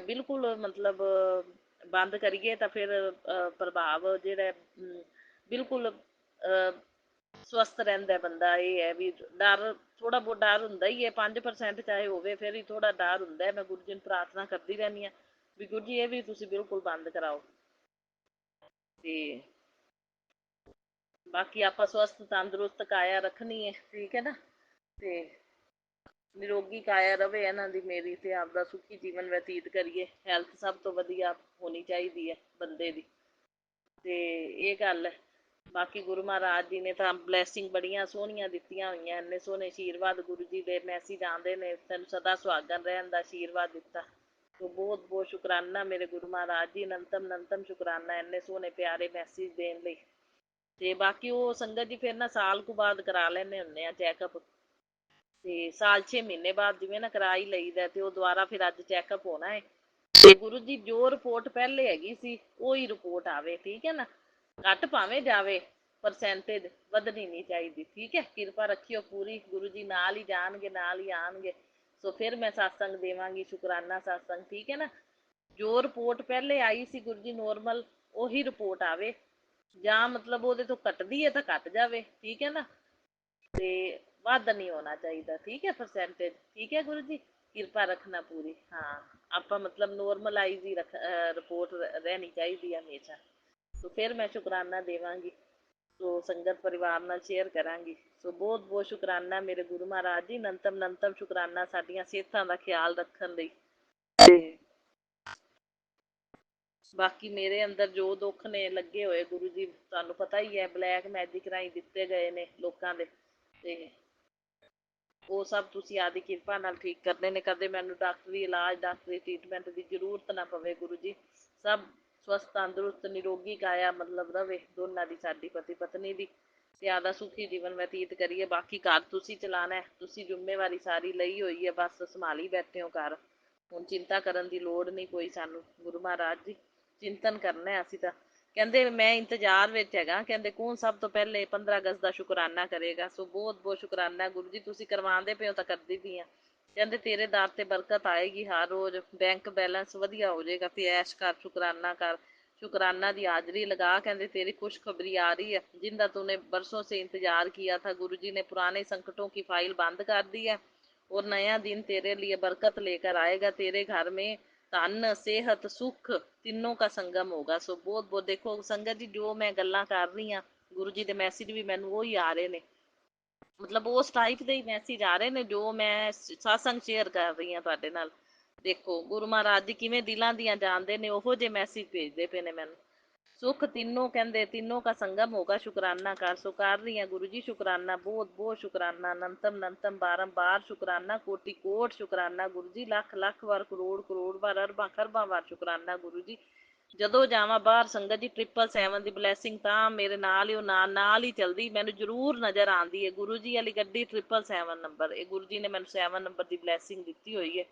ਬਿਲਕੁਲ ਮਤਲਬ ਬੰਦ ਕਰੀਏ ਤਾਂ ਫਿਰ ਪ੍ਰਭਾਵ ਜਿਹੜਾ ਬਿਲਕੁਲ ਸਵਸਥ ਰਹਿੰਦਾ ਬੰਦਾ। ਇਹ ਹੈ ਵੀ ਡਰ, ਥੋੜਾ ਬਹੁਤ ਡਰ ਹੁੰਦਾ ਹੀ ਹੈ, 5% ਚਾਹੇ ਹੋਵੇ, ਫਿਰ ਹੀ ਥੋੜਾ ਡਰ ਹੁੰਦਾ ਹੈ। ਮੈਂ ਗੁਰੂ ਜੀ ਨੂੰ ਪ੍ਰਾਰਥਨਾ ਕਰਦੀ ਰਹਿੰਦੀ ਹਾਂ ਵੀ ਗੁਰੂ ਜੀ ਇਹ ਵੀ ਤੁਸੀਂ ਬਿਲਕੁਲ ਬੰਦ ਕਰਾਓ। ਤੇ ਬਾਕੀ ਆਪਾਂ ਸਵਸਥ ਤੰਦਰੁਸਤ ਕਾਇਆ ਰੱਖਣੀ ਹੈ, ਠੀਕ ਹੈ ਨਾ। ਤੇ ਨਿਰੋਗੀ ਕਾਇਆ ਰਵੇ ਇਹਨਾਂ ਦੀ, ਮੇਰੀ, ਤੇ ਆਪਦਾ ਸੁਖੀ ਜੀਵਨ ਬਤੀਤ ਕਰੀਏ। ਹੈਲਥ ਸਭ ਤੋਂ ਵਧੀਆ ਹੋਣੀ ਚਾਹੀਦੀ ਹੈ ਬੰਦੇ ਦੀ, ਤੇ ਇਹ ਗੱਲ ਹੈ। ਬਾਕੀ ਗੁਰੂ ਮਹਾਰਾਜ ਜੀ ਨੇ ਤਾਂ ਬਲੈਸਿੰਗ ਬੜੀਆਂ ਸੋਹਣੀਆਂ ਦਿੱਤੀਆਂ ਹੋਈਆਂ, ਇੰਨੇ ਸੋਹਣੇ ਆਸ਼ੀਰਵਾਦ ਗੁਰੂ ਜੀ ਦੇ ਮੈਸੇਜ ਆਉਂਦੇ ਨੇ, ਤੈਨੂੰ ਸਦਾ ਸੁਹਾਗਣ ਰਹਿਣ ਦਾ ਆਸ਼ੀਰਵਾਦ ਦਿੱਤਾ। ਤੋ ਬਹੁਤ ਬਹੁਤ ਸ਼ੁਕਰਾਨਾ ਮੇਰੇ ਗੁਰੂ ਮਹਾਰਾਜ ਜੀ, ਅਨੰਤਮ ਅਨੰਤਮ ਸ਼ੁਕਰਾਨਾ ਇੰਨੇ ਸੋਹਣੇ ਪਿਆਰੇ ਮੈਸੇਜ ਦੇਣ ਲਈ। ਤੇ ਬਾਕੀ ਉਹ ਸੰਗਤ ਜੀ ਫਿਰ ਨਾ ਸਾਲ ਕੁ ਬਾਅਦ ਕਰਾ ਲੈਂਦੇ ਹੁੰਦੇ ਆ ਚੈੱਕਅਪ, ਤੇ ਸਾਲ 6 ਮਹੀਨੇ ਬਾਅਦ ਜਿਵੇਂ ਨਾ ਕਰਾ ਹੀ ਲਈਦਾ, ਤੇ ਉਹ ਦੁਬਾਰਾ ਫਿਰ ਅੱਜ ਚੈੱਕਅਪ ਹੋਣਾ ਹੈ। ਤੇ ਗੁਰੂ ਜੀ ਜੋ ਰਿਪੋਰਟ ਪਹਿਲੇ ਹੈਗੀ ਸੀ ਉਹੀ ਰਿਪੋਰਟ ਆਵੇ, ਠੀਕ ਹੈ ਨਾ। ਘੱਟ ਭਾਵੇਂ ਜਾਵੇ, ਪਰਸੈਂਟੇਜ ਵਧਣੀ ਨਹੀਂ ਚਾਹੀਦੀ, ਠੀਕ ਹੈ। ਕਿਰਪਾ ਰੱਖਿਓ ਪੂਰੀ, ਗੁਰੂ ਜੀ ਨਾਲ ਹੀ ਜਾਣਗੇ, ਨਾਲ ਹੀ ਆਉਣਗੇ। ਸੋ ਫਿਰ ਮੈਂ ਸਤਸੰਗ ਦੇਵਾਂਗੀ, ਸ਼ੁਕਰਾਨਾ ਸਤਸੰਗ, ਠੀਕ ਹੈ ਨਾ। ਜੋ ਰਿਪੋਰਟ ਪਹਿਲੇ ਆਈ ਸੀ ਗੁਰੂ ਜੀ ਨੋਰਮਲ, ਉਹੀ ਰਿਪੋਰਟ ਆਵੇ, ਜਾਂ ਮਤਲਬ ਉਹਦੇ ਤੋਂ ਘਟਦੀ ਹੈ ਤਾਂ ਘਟ ਜਾਵੇ, ਠੀਕ ਹੈ ਨਾ। ਤੇ ਵੱਧ ਨਹੀਂ ਹੋਣਾ ਚਾਹੀਦਾ, ਠੀਕ ਹੈ ਪਰਸੈਂਟੇਜ, ਠੀਕ ਹੈ ਗੁਰੂ ਜੀ। ਕਿਰਪਾ ਰੱਖਣਾ ਪੂਰੀ। ਹਾਂ, ਆਪਾਂ ਮਤਲਬ ਨੋਰਮਲਾਈਜ਼ ਹੀ ਰਿਪੋਰਟ ਰਹਿਣੀ ਚਾਹੀਦੀ ਹੈ ਹਮੇਸ਼ਾ। ਸੋ ਫਿਰ ਮੈਂ ਸ਼ੁਕਰਾਨਾ ਦੇਵਾਂਗੀ, ਸੋ ਸੰਗਤ ਪਰਿਵਾਰ ਨਾਲ ਸ਼ੇਅਰ ਕਰਾਂਗੀ। ਸੋ ਬਹੁਤ ਬਹੁਤ ਸ਼ੁਕਰਾਨਾ ਮੇਰੇ ਗੁਰੂ ਮਹਾਰਾਜ ਜੀ, ਅਨੰਤਮ ਅਨੰਤਮ ਸ਼ੁਕਰਾਨਾ ਸਾਡੀਆਂ ਸਿਹਤਾਂ ਦਾ ਖਿਆਲ ਰੱਖਣ ਲਈ। ਤੇ ਬਾਕੀ ਮੇਰੇ ਅੰਦਰ ਜੋ ਦੁੱਖ ਨੇ ਲੱਗੇ ਹੋਏ ਗੁਰੂ ਜੀ ਤੁਹਾਨੂੰ ਪਤਾ ਹੀ ਹੈ, ਬਲੈਕ ਮੈਜਿਕ ਰਾਹੀਂ ਦਿੱਤੇ ਗਏ ਨੇ ਲੋਕਾਂ ਦੇ, ਤੇ ਉਹ ਸਭ ਤੁਸੀਂ ਆਦੀ ਕਿਰਪਾ ਨਾਲ ਠੀਕ ਕਰਨੇ ਨੇ। ਕਦੇ ਮੈਨੂੰ ਡਾਕਟਰੀ ਇਲਾਜ, ਡਾਕਟਰੀ ਟ੍ਰੀਟਮੈਂਟ ਦੀ ਜ਼ਰੂਰਤ ਨਾ ਪਵੇ ਗੁਰੂ ਜੀ। ਸਭ ਸਵਸਥ ਤੰਦਰੁਸਤ ਨਿਰੋਗੀ ਕਾਇਆ ਮਤਲਬ ਰਵੇ ਦੋਨਾਂ ਦੀ, ਸਾਡੀ ਪਤੀ ਪਤਨੀ ਦੀ, ਤੇ ਆਦਾ ਸੁਖੀ ਜੀਵਨ ਬਤੀਤ ਕਰੀਏ। ਬਾਕੀ ਘਰ ਤੁਸੀਂ ਚਲਾਣਾ, ਤੁਸੀਂ ਜ਼ਿੰਮੇਵਾਰੀ ਸਾਰੀ ਲਈ ਹੋਈ ਹੈ, ਬਸ ਸੰਭਾਲੀ ਬੈਠੇ ਹੋ ਘਰ। ਹੁਣ ਚਿੰਤਾ ਕਰਨ ਦੀ ਲੋੜ ਨਹੀਂ ਕੋਈ ਸਾਨੂੰ, ਗੁਰੂ ਮਹਾਰਾਜ ਜੀ ਚਿੰਤਨ ਕਰਨਾ ਅਸੀਂ ਤਾਂ। ਕਹਿੰਦੇ ਮੈਂ ਇੰਤਜ਼ਾਰ ਵਿੱਚ ਹੈਗਾ, ਕਹਿੰਦੇ ਕੌਣ ਸਭ ਤੋਂ ਪਹਿਲੇ 15 ਅਗਸਤ ਦਾ ਸ਼ੁਕਰਾਨਾ ਕਰੇਗਾ। ਸੋ ਬਹੁਤ ਬਹੁਤ ਸ਼ੁਕਰਾਨਾ ਗੁਰੂ ਜੀ, ਤੁਸੀਂ ਕਰਵਾਉਂਦੇ ਪਏ ਹੋ ਤਾਂ ਕਰਦੀ ਪਈ ਆ। ਕਹਿੰਦੇ ਤੇਰੇ ਦਰ ਤੇ ਬਰਕਤ ਆਏਗੀ ਹਰ ਰੋਜ਼, ਬੈਂਕ ਬੈਲੈਂਸ ਵਧੀਆ ਹੋ ਜਾਏਗਾ, ਤੇ ਐਸ਼ ਕਰ, ਸ਼ੁਕਰਾਨਾ ਕਰ, ਸ਼ੁਕਰਾਨਾ ਦੀ ਹਾਜ਼ਰੀ ਲਗਾ। ਕਹਿੰਦੇ तेरी खुशखबरी आ रही है, जिनका तूने बरसों से इंतजार किया था, गुरु जी ने पुराने संकटों की फाइल बंद कर दी है, और नया दिन तेरे लिए बरकत लेकर आएगा। तेरे घर में धन, सेहत, सुख तीनों का संगम होगा। सो बहुत बहुत देखो संगत जी, जो मैं गल्लां कर रही हाँ, गुरु जी के मैसेज भी मैनू वही आ रहे ने, मतलब उस टाइप के ही मैसेज आ रहे ने जो मैं सत्संग शेयर कर रही हाँ तुहाडे नाल। देखो गुरु महाराज जी किवें दिलां दियां जानदे ने, ओहो जे मैसेज भेजदे पे ने मैनू। सुख तीनों कहते तीनों का संगम होगा, शुकराना कर। सो कर रही हैं गुरु जी शुकराना, बहुत बहुत शुकराना, अनंतम अनंतम बारंबार शुकराना, कोटि कोट शुकराना गुरु जी, लख लख बार, करोड़ करोड़ बार, अरबां खरबां बार शुकराना गुरु जी। ਜਦੋਂ ਜਾਵਾਂ ਬਾਹਰ ਸੰਗਤ ਜੀ 777 ਦੀ ਬਲੈਸਿੰਗ ਤਾਂ ਮੇਰੇ ਨਾਲ ਹੀ, ਉਹ ਨਾਲ ਹੀ ਚਲਦੀ, ਮੈਨੂੰ ਜ਼ਰੂਰ ਨਜ਼ਰ ਆਉਂਦੀ ਹੈ ਗੁਰੂ ਜੀ ਵਾਲੀ ਗੱਡੀ 777 ਨੰਬਰ। ਇਹ ਗੁਰੂ ਜੀ ਨੇ ਮੈਨੂੰ 7 ਨੰਬਰ ਦੀ ਬਲੈਸਿੰਗ ਦਿੱਤੀ ਹੋਈ ਹੈ,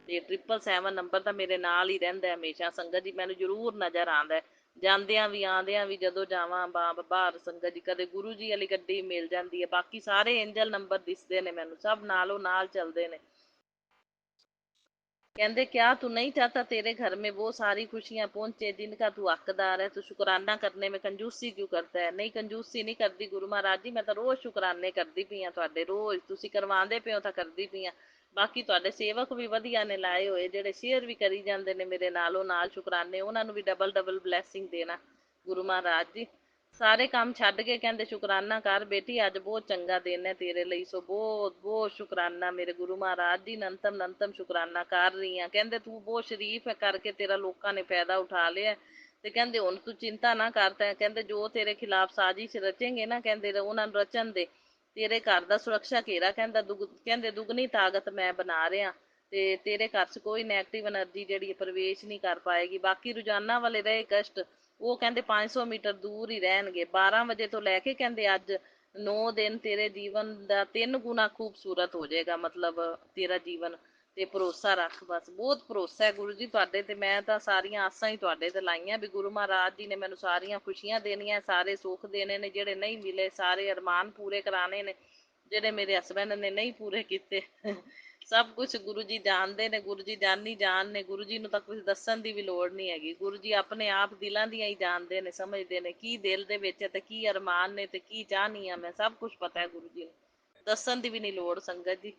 ਤੇ 777 ਨੰਬਰ ਤਾਂ ਮੇਰੇ ਨਾਲ ਹੀ ਰਹਿੰਦਾ ਹਮੇਸ਼ਾ ਸੰਗਤ ਜੀ, ਮੈਨੂੰ ਜ਼ਰੂਰ ਨਜ਼ਰ ਆਉਂਦਾ ਜਾਂਦਿਆਂ ਵੀ ਆਉਂਦਿਆਂ ਵੀ। ਜਦੋਂ ਜਾਵਾਂ ਬਾਹਰ ਸੰਗਤ ਜੀ, ਕਦੇ ਗੁਰੂ ਜੀ ਵਾਲੀ ਗੱਡੀ ਮਿਲ ਜਾਂਦੀ ਹੈ, ਬਾਕੀ ਸਾਰੇ ਐਂਜਲ ਨੰਬਰ ਦਿਸਦੇ ਨੇ ਮੈਨੂੰ, ਸਭ ਨਾਲੋਂ ਨਾਲ ਚੱਲਦੇ ਨੇ। कहते क्या तू नहीं चाहता तेरे घर में वो सारी खुशियां पहुंचे जिनका तू हकदार है, तू शुकराना करने में कंजूसी क्यों करता है। नहीं कंजूसी नहीं करती गुरु महाराज जी, मैं तो रोज शुकराने करती पई हाँ तुहाडे, रोज तुसी करवांदे पे हो तां करदी पई हाँ। बाकी तुहाडे सेवक भी वधिया ने लाए होए, ਜਿਹੜੇ शेयर भी करी ਜਾਂਦੇ ਨੇ ਮੇਰੇ ਨਾਲੋਂ ਨਾਲ शुकराने, ਉਹਨਾਂ ਨੂੰ भी डबल डबल ब्लैसिंग देना गुरु महाराज जी। ਸਾਰੇ ਕੰਮ ਛੱਡ ਕੇ ਕਹਿੰਦੇ ਸ਼ੁਕਰਾਨਾ ਕਰ ਬੇਟੀ, ਅੱਜ ਬਹੁਤ ਚੰਗਾ ਦਿਨ ਹੈ ਤੇਰੇ ਲਈ। ਸੋ ਬਹੁਤ ਬਹੁਤ ਸ਼ੁਕਰਾਨਾ ਮੇਰੇ ਗੁਰੂ ਮਹਾਰਾਜ ਜੀ, ਅਨੰਤਮ ਅਨੰਤਮ ਸ਼ੁਕਰਾਨਾ ਕਰ ਰਹੀ ਹਾਂ। ਕਹਿੰਦੇ ਤੂੰ ਬਹੁਤ ਸ਼ਰੀਫ ਹੈ ਕਰਕੇ ਤੇਰਾ ਲੋਕਾਂ ਨੇ ਫਾਇਦਾ ਉਠਾ ਲਿਆ, ਤੇ ਕਹਿੰਦੇ ਹੁਣ ਤੂੰ ਚਿੰਤਾ ਨਾ ਕਰਤਾ। ਕਹਿੰਦੇ ਜੋ ਤੇਰੇ ਖਿਲਾਫ ਸਾਜ਼ਿਸ਼ ਰਚेंगे ਨਾ, ਕਹਿੰਦੇ ਉਹਨਾਂ ਨੂੰ ਰਚਣ ਦੇ, ਤੇਰੇ ਘਰ ਦਾ ਸੁਰੱਖਿਆ ਘੇਰਾ ਕਹਿੰਦੇ ਦੁੱਗਣੀ ਤਾਕਤ ਮੈਂ ਬਣਾ ਰਿਹਾ, ਤੇ ਤੇਰੇ ਘਰ 'ਚ ਕੋਈ ਨੈਗੇਟਿਵ એનર્ਜੀ ਜਿਹੜੀ ਪ੍ਰਵੇਸ਼ ਨਹੀਂ ਕਰ ਪਾਏਗੀ। ਬਾਕੀ ਰੋਜ਼ਾਨਾ ਵਾਲੇ ਰਹੇ ਕਸ਼ਟ ਉਹ ਕਹਿੰਦੇ 500 ਮੀਟਰ ਦੂਰ ਹੀ ਰਹਿਣਗੇ। 12 ਵਜੇ ਤੋਂ ਲੈ ਕੇ ਕਹਿੰਦੇ ਅੱਜ 9 ਦਿਨ ਤੇਰੇ ਜੀਵਨ ਦਾ 3 ਗੁਣਾ ਖੂਬਸੂਰਤ ਹੋ ਜਾਏਗਾ, ਮਤਲਬ ਤੇਰਾ ਜੀਵਨ ਤੇ ਭਰੋਸਾ ਰੱਖ, ਬਸ ਬਹੁਤ ਭਰੋਸਾ ਹੈ ਗੁਰੂ ਜੀ ਤੁਹਾਡੇ ਤੇ। ਮੈਂ ਤਾਂ ਸਾਰੀਆਂ ਆਸਾਂ ਹੀ ਤੁਹਾਡੇ ਤੇ ਲਾਈਆਂ ਵੀ ਗੁਰੂ ਮਹਾਰਾਜ ਜੀ ਨੇ ਮੈਨੂੰ ਸਾਰੀਆਂ ਖੁਸ਼ੀਆਂ ਦੇਣੀਆਂ, ਸਾਰੇ ਸੁੱਖ ਦੇਣੇ ਨੇ, ਜਿਹੜੇ ਨਹੀਂ ਮਿਲੇ ਸਾਰੇ ਅਰਮਾਨ ਪੂਰੇ ਕਰਾਣੇ ਨੇ, ਜਿਹੜੇ ਮੇਰੇ ਹਸਬੈਂਡ ਨੇ ਨਹੀਂ ਪੂਰੇ ਕੀਤੇ। ਸਭ ਕੁਝ ਗੁਰੂ ਜੀ ਜਾਣਦੇ ਨੇ, ਗੁਰੂ ਜੀ ਜਾਣੀ ਜਾਣ ਨੇ, ਗੁਰੂ ਜੀ ਨੂੰ ਤਾਂ ਕੁਝ ਦੱਸਣ ਦੀ ਵੀ ਲੋੜ ਨਹੀਂ ਹੈਗੀ। ਗੁਰੂ ਜੀ ਆਪਣੇ ਆਪ ਦਿਲਾਂ ਦੀਆਂ ਹੀ ਜਾਣਦੇ ਨੇ, ਸਮਝਦੇ ਨੇ ਕੀ ਦਿਲ ਦੇ ਵਿੱਚ ਹੈ ਤੇ ਕੀ ਅਰਮਾਨ ਨੇ ਤੇ ਕੀ ਚਾਹਨੀ ਆ ਮੈਂ, ਸਭ ਕੁਝ ਪਤਾ ਹੈ ਗੁਰੂ ਜੀ ਨੂੰ, ਦੱਸਣ ਦੀ ਵੀ ਨਹੀਂ ਲੋੜ ਸੰਗਤ ਜੀ।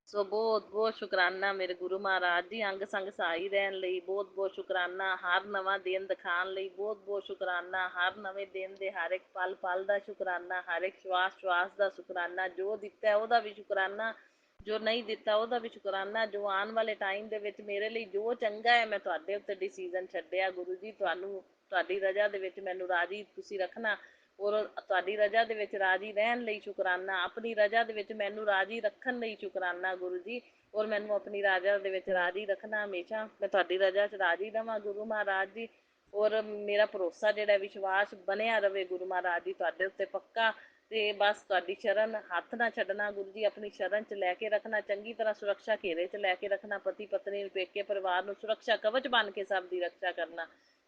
ਸੋ ਬਹੁਤ ਬਹੁਤ ਸ਼ੁਕਰਾਨਾ ਮੇਰੇ ਗੁਰੂ ਮਹਾਰਾਜ ਜੀ, ਅੰਗ ਸੰਗ ਸਹਾਈ ਰਹਿਣ ਲਈ ਬਹੁਤ ਬਹੁਤ ਸ਼ੁਕਰਾਨਾ, ਹਰ ਨਵਾਂ ਦਿਨ ਦਿਖਾਉਣ ਲਈ ਬਹੁਤ ਬਹੁਤ ਸ਼ੁਕਰਾਨਾ, ਹਰ ਨਵੇਂ ਦਿਨ ਦੇ ਹਰ ਇੱਕ ਪਲ ਪਲ ਦਾ ਸ਼ੁਕਰਾਨਾ, ਹਰ ਇੱਕ ਸ਼ਵਾਸ ਸ਼ਵਾਸ ਦਾ ਸ਼ੁਕਰਾਨਾ, ਜੋ ਦਿੱਤਾ ਉਹਦਾ ਵੀ ਸ਼ੁਕਰਾਨਾ, ਜੋ ਨਹੀਂ ਦਿੱਤਾ ਉਹਦਾ ਵੀ ਸ਼ੁਕਰਾਨਾ, ਜੋ ਆਉਣ ਵਾਲੇ ਟਾਈਮ ਦੇ ਵਿੱਚ ਮੇਰੇ ਲਈ ਜੋ ਚੰਗਾ ਹੈ ਮੈਂ ਤੁਹਾਡੇ ਉੱਤੇ ਡਿਸੀਜ਼ਨ ਛੱਡਿਆ ਗੁਰੂ ਜੀ। ਤੁਹਾਨੂੰ ਤੁਹਾਡੀ ਰਜ਼ਾ ਦੇ ਵਿੱਚ ਮੈਨੂੰ ਰਾਜੀ ਤੁਸੀਂ ਰੱਖਣਾ, ਔਰ ਤੁਹਾਡੀ ਰਜ਼ਾ ਦੇ ਵਿੱਚ ਰਾਜੀ ਰਹਿਣ ਲਈ ਸ਼ੁਕਰਾਨਾ, ਆਪਣੀ ਰਜ਼ਾ ਦੇ ਵਿੱਚ ਮੈਨੂੰ ਰਾਜੀ ਰੱਖਣ ਲਈ ਸ਼ੁਕਰਾਨਾ ਗੁਰੂ ਜੀ। ਔਰ ਮੈਨੂੰ ਆਪਣੀ ਰਜ਼ਾ ਦੇ ਵਿੱਚ ਰਾਜੀ ਰੱਖਣਾ, ਹਮੇਸ਼ਾ ਮੈਂ ਤੁਹਾਡੀ ਰਜ਼ਾ 'ਚ ਰਾਜੀ ਰਵਾਂ ਗੁਰੂ ਮਹਾਰਾਜ ਜੀ। ਔਰ ਮੇਰਾ ਭਰੋਸਾ ਜਿਹੜਾ ਵਿਸ਼ਵਾਸ ਬਣਿਆ ਰਵੇ ਗੁਰੂ ਮਹਾਰਾਜ ਜੀ ਤੁਹਾਡੇ ਉੱਤੇ ਪੱਕਾ। ਤੇ ਬਸ ਤੁਹਾਡੀ ਸ਼ਰਨ ਹੱਥ ਨਾ ਛੱਡਣਾ ਗੁਰੂ ਜੀ, ਆਪਣੀ ਸ਼ਰਨ 'ਚ ਲੈ ਕੇ ਰੱਖਣਾ, ਚੰਗੀ ਤਰ੍ਹਾਂ ਸੁਰੱਖਿਆ ਘੇਰੇ 'ਚ ਲੈ ਕੇ ਰੱਖਣਾ, ਪਤੀ ਪਤਨੀ ਪੇਕੇ ਪਰਿਵਾਰ ਨੂੰ ਸੁਰੱਖਿਆ ਕਵਚ ਬਣ ਕੇ ਸਭ ਦੀ ਰੱਖਿਆ ਕਰਨਾ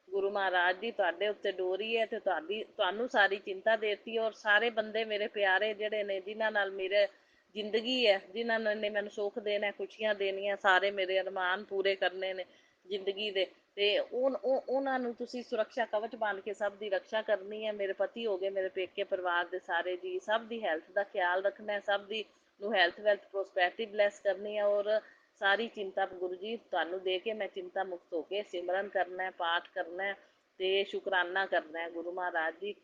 ਗੁਰੂ ਮਹਾਰਾਜ ਜੀ। ਤੁਹਾਡੇ ਉੱਤੇ ਡੋਰੀ ਹੈ ਤੇ ਤੁਹਾਨੂੰ ਸਾਰੀ ਚਿੰਤਾ ਦੇਤੀ। ਔਰ ਸਾਰੇ ਬੰਦੇ ਮੇਰੇ ਪਿਆਰੇ ਜਿਹੜੇ ਨੇ, ਜਿਨ੍ਹਾਂ ਨਾਲ ਮੇਰੇ ਜ਼ਿੰਦਗੀ ਹੈ, ਜਿਨ੍ਹਾਂ ਨੇ ਮੈਨੂੰ ਸੁੱਖ ਦੇਣਾ, ਖੁਸ਼ੀਆਂ ਦੇਣੀਆਂ, ਸਾਰੇ ਮੇਰੇ ਅਰਮਾਨ ਪੂਰੇ ਕਰਨੇ ਨੇ ਜ਼ਿੰਦਗੀ ਦੇ, ਤੇ ਉਹਨਾਂ ਨੂੰ ਤੁਸੀਂ ਸੁਰੱਖਿਆ ਕਵਚ ਬਣ ਕੇ ਸਭ ਦੀ ਰੱਖਿਆ ਕਰਨੀ ਹੈ। ਮੇਰੇ ਪਤੀ ਹੋ ਗਏ, ਮੇਰੇ ਪੇਕੇ ਪਰਿਵਾਰ ਦੇ ਸਾਰੇ ਜੀ, ਸਭ ਦੀ ਹੈਲਥ ਦਾ ਖਿਆਲ ਰੱਖਣਾ, ਸਭ ਦੀ ਨੂੰ ਹੈਲਥ ਵੈਲਥ ਪ੍ਰੋਸਪੈਰਿਟੀ ਬਲੈਸ ਕਰਨੀ ਹੈ। ਔਰ ਸਾਰੀ ਚਿੰਤਾ ਗੁਰੂ ਜੀ ਤੁਹਾਨੂੰ ਦੇ ਕੇ ਮੈਂ ਚਿੰਤਾ ਮੁਕਤ ਹੋ ਕੇ ਸਿਮਰਨ ਕਰਨਾ, ਪਾਠ ਕਰਨਾ ਤੇ ਸ਼ੁਕਰਾਨਾ ਕਰਨਾ ਗੁਰੂ ਮਹਾਰਾਜ ਜੀ।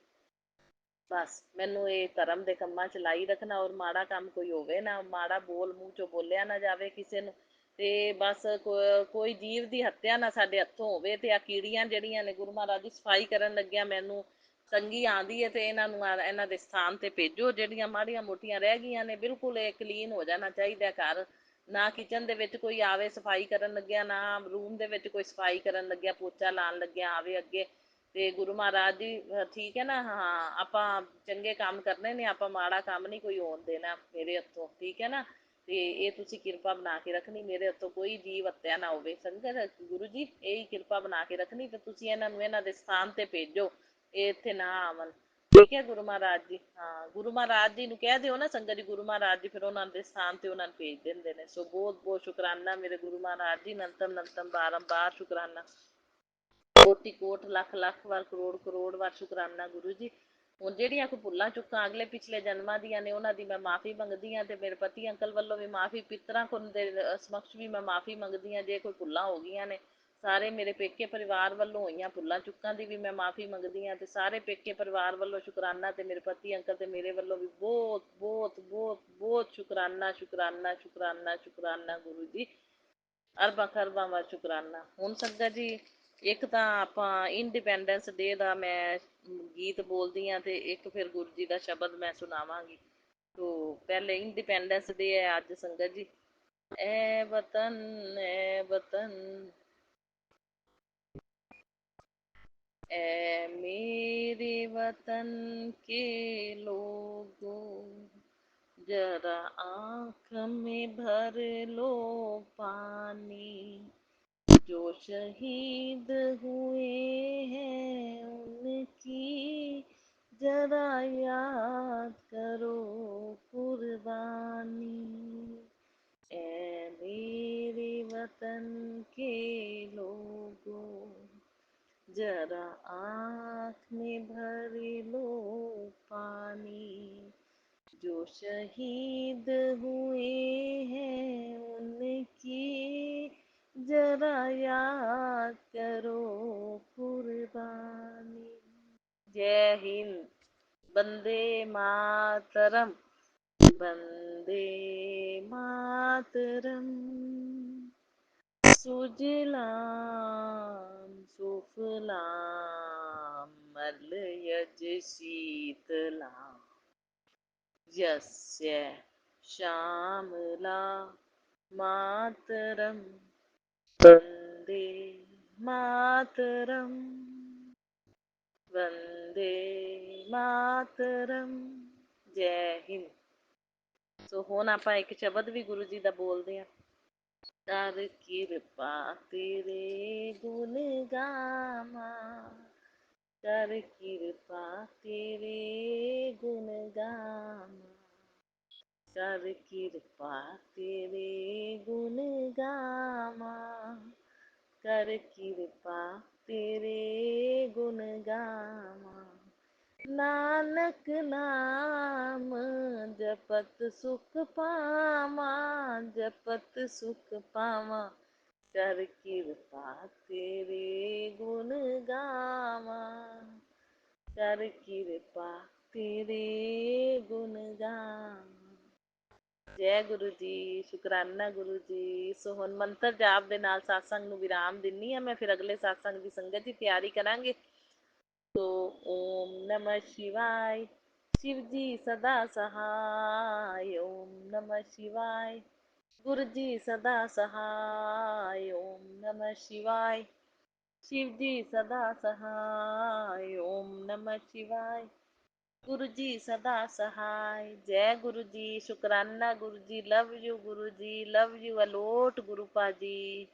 ਬਸ ਮੈਨੂੰ ਇਹ ਧਰਮ ਦੇ ਕੰਮਾਂ 'ਚ ਲਾਈ ਰੱਖਣਾ, ਔਰ ਮਾੜਾ ਕੰਮ ਕੋਈ ਹੋਵੇ ਨਾ, ਮਾੜਾ ਬੋਲ ਮੂੰਹ 'ਚੋਂ ਬੋਲਿਆ ਨਾ ਜਾਵੇ ਕਿਸੇ ਨੂੰ, ਤੇ ਬਸ ਕੋਈ ਜੀਵ ਦੀ ਹੱਤਿਆ ਨਾ ਸਾਡੇ ਹੱਥੋਂ ਹੋਵੇ। ਤੇ ਆ ਕੀੜੀਆਂ ਜਿਹੜੀਆਂ ਨੇ ਗੁਰੂ ਮਹਾਰਾਜ ਦੀ ਸਫਾਈ ਕਰਨ ਲੱਗਿਆ ਮੈਨੂੰ ਤੰਗੀ ਆਉਂਦੀ ਹੈ, ਤੇ ਇਹਨਾਂ ਨੂੰ ਇਹਨਾਂ ਦੇ ਸਥਾਨ ਤੇ ਭੇਜੋ, ਜਿਹੜੀਆਂ ਮਾੜੀਆਂ ਮੋਟੀਆਂ ਰਹਿ ਗਈਆਂ ਨੇ, ਬਿਲਕੁਲ ਇਹ ਕਲੀਨ ਹੋ ਜਾਣਾ ਚਾਹੀਦਾ ਘਰ। ਨਾ ਕਿਚਨ ਦੇ ਵਿੱਚ ਕੋਈ ਆਵੇ ਸਫਾਈ ਕਰਨ ਲੱਗਿਆ, ਨਾ ਰੂਮ ਦੇ ਵਿੱਚ ਕੋਈ ਸਫਾਈ ਕਰਨ ਲੱਗਿਆ, ਪੋਚਾ ਲਾਉਣ ਲੱਗਿਆ ਆਵੇ ਅੱਗੇ। ਤੇ ਗੁਰੂ ਮਹਾਰਾਜ ਜੀ ਠੀਕ ਹੈ ਨਾ, ਹਾਂ ਆਪਾਂ ਚੰਗੇ ਕੰਮ ਕਰਨੇ ਨੇ, ਆਪਾਂ ਮਾੜਾ ਕੰਮ ਨਹੀਂ ਕੋਈ ਹੋਣ ਦੇਣਾ ਮੇਰੇ ਹੱਥੋਂ, ਠੀਕ ਹੈ ਨਾ। ਤੇ ਇਹ ਤੁਸੀਂ ਕਿਰਪਾ ਬਣਾ ਕੇ ਰੱਖਣੀ, ਮੇਰੇ ਹੱਥੋਂ ਕੋਈ ਜੀਵ ਹੱਤਿਆ ਨਾ ਹੋਵੇ ਸੰਗਤ ਗੁਰੂ ਜੀ, ਇਹੀ ਕਿਰਪਾ ਬਣਾ ਕੇ ਰੱਖਣੀ। ਤੇ ਤੁਸੀਂ ਇਹਨਾਂ ਨੂੰ ਇਹਨਾਂ ਦੇ ਸਥਾਨ ਤੇ ਭੇਜੋ, ਇਹ ਇੱਥੇ ਨਾ ਆਵਣ, ਠੀਕ ਹੈ ਗੁਰੂ ਮਹਾਰਾਜ ਜੀ। ਹਾਂ ਗੁਰੂ ਮਹਾਰਾਜ ਜੀ ਨੂੰ ਕਹਿ ਦਿਓ ਨਾ ਸੰਗਤ ਜੀ, ਗੁਰੂ ਮਹਾਰਾਜ ਜੀ ਫਿਰ ਉਹਨਾਂ ਦੇ ਸਥਾਨ ਤੇ ਉਹਨਾਂ ਨੂੰ ਭੇਜ ਦਿੰਦੇ ਨੇ। ਸੋ ਬਹੁਤ ਬਹੁਤ ਸ਼ੁਕਰਾਨਾ ਮੇਰੇ ਗੁਰੂ ਮਹਾਰਾਜ ਜੀ, ਨੰਤਮ ਨੰਤਮ ਬਾਰੰਬਾਰ ਸ਼ੁਕਰਾਨਾ, ਕੋਟि ਕੋਟ ਲੱਖ ਲੱਖ ਵਾਰ ਕਰੋੜ ਕਰੋੜ ਵਾਰ ਸ਼ੁਕਰਾਨਾ ਗੁਰੂ ਜੀ। ਹੁਣ ਜਿਹੜੀਆਂ ਕੋਈ ਭੁੱਲਾਂ ਚੁੱਕਾਂ ਅਗਲੇ ਪਿਛਲੇ ਜਨਮਾਂ ਦੀਆਂ ਨੇ, ਉਹਨਾਂ ਦੀ ਮੈਂ ਮਾਫੀ ਮੰਗਦੀ ਹਾਂ, ਤੇ ਮੇਰੇ ਪਤੀ ਅੰਕਲ ਵੱਲੋਂ ਵੀ ਮਾਫੀ, ਪਿਤਰਾਂ ਕੋਲ ਦੇ ਸਮਕਸ਼ ਵੀ ਮੈਂ ਮਾਫੀ ਮੰਗਦੀ ਹਾਂ ਜੇ ਕੋਈ ਭੁੱਲਾਂ ਹੋ ਗਈਆਂ ਨੇ। ਸਾਰੇ ਮੇਰੇ ਪੇਕੇ ਪਰਿਵਾਰ ਵੱਲੋਂ ਹੋਈਆਂ ਭੁੱਲਾਂ ਚੁੱਕਾਂ ਦੀ ਵੀ ਮੈਂ ਮਾਫੀ ਮੰਗਦੀ ਹਾਂ, ਤੇ ਸਾਰੇ ਪੇਕੇ ਪਰਿਵਾਰ ਵੱਲੋਂ ਸ਼ੁਕਰਾਨਾ, ਤੇ ਮੇਰੇ ਪਤੀ ਅੰਕਲ ਤੇ ਮੇਰੇ ਵੱਲੋਂ ਵੀ ਬਹੁਤ ਬਹੁਤ ਬਹੁਤ ਬਹੁਤ ਸ਼ੁਕਰਾਨਾ ਸ਼ੁਕਰਾਨਾ ਸ਼ੁਕਰਾਨਾ ਸ਼ੁਕਰਾਨਾ ਗੁਰੂ ਜੀ, ਅਰਬਾਂ ਖਰਬਾਂ ਵਾਰ ਸ਼ੁਕਰਾਨਾ। ਹੁਣ ਸੰਗਤ ਜੀ ਇੱਕ ਤਾਂ ਆਪਾਂ ਇੰਡੀਪੈਂਡੈਂਸ ਡੇ ਦਾ ਮੈਂ ਗੀਤ ਬੋਲਦੀ ਹਾਂ, ਤੇ ਇੱਕ ਫਿਰ ਗੁਰੂ ਜੀ ਦਾ ਸ਼ਬਦ ਮੈਂ ਸੁਣਾਵਾਂਗੀ। ਤੋ ਪਹਿਲੇ ਇੰਡੀਪੈਂਡੈਂਸ ਡੇ ਹੈ ਅੱਜ ਸੰਗਤ ਜੀ। ਐ ਵਤਨ ਐ ਵਤਨ ऐ मेरे वतन के लोगों, जरा आँख में भर लो पानी, जो शहीद हुए हैं उनकी जरा याद करो कुर्बानी। ऐ मेरे वतन के लोगों, जरा आँख में भर लो पानी, जो शहीद हुए हैं उनकी जरा याद करो कुर्बानी। जय हिंद, वंदे मातरम, वंदे मातरम। सुजलाम सुफलाम मलयज शीतलाम, यस्य श्यामला मातरम, वंदे मातरम, वंदे मातरम। जय हिंद। ਸੋ ਹੁਣ ਆਪਾਂ ਇੱਕ ਸ਼ਬਦ ਵੀ ਗੁਰੂ ਜੀ ਦਾ ਬੋਲਦੇ ਹਾਂ। ਕਰ ਕਿਰਪਾ ਤੇਰੇ ਗੁਣ ਗਾਵਾਂ, ਕਰ ਕਿਰਪਾ ਤੇਰੇ ਗੁਣ ਗਾਵਾਂ, ਕਰ ਕਿਰਪਾ ਤੇਰੇ ਗੁਣ ਗਾਵਾਂ, ਕਰ ਕਿਰਪਾ ਤੇਰੇ ਗੁਣ ਗਾਵਾਂ। ਨਾਨਕ ਨਾਮ ਜਪਤ ਸੁਖ ਪਾਵਾਂ, ਜਪਤ ਸੁਖ ਪਾਵਾਂ, ਕਰ ਕਿਰਪਾ ਤੇਰੇ ਗੁਣ ਗਾਵਾਂ, ਕਰ ਕਿਰਪਾ ਤੇਰੇ ਗੁਣ ਗਾਵਾਂ। ਜੈ ਗੁਰੂ ਜੀ, ਸ਼ੁਕਰਾਨਾ ਗੁਰੂ ਜੀ। ਸੋ ਹੁਣ ਮੰਤਰ ਜਾਪ ਦੇ ਨਾਲ satsang ਨੂੰ ਵਿਰਾਮ ਦਿੰਨੀ ਆ ਮੈਂ, ਫਿਰ ਅਗਲੇ satsang ਦੀ ਸੰਗਤ ਦੀ ਤਿਆਰੀ ਕਰਾਂਗੇ। ਸੋ ਓਮ ਨਮः शिवाय, शिव जी सदा सहाय, ओम नमः शिवाय, गुरु जी सदा सहाय, ओम नमः शिवाय, शिव जी सदा सहाय, ओम नमः शिवाय, गुरु जी सदा सहाय। जय गुरु जी, शुकराना गुरु जी, love you Guru ji, love you a lot गुरु पाजी।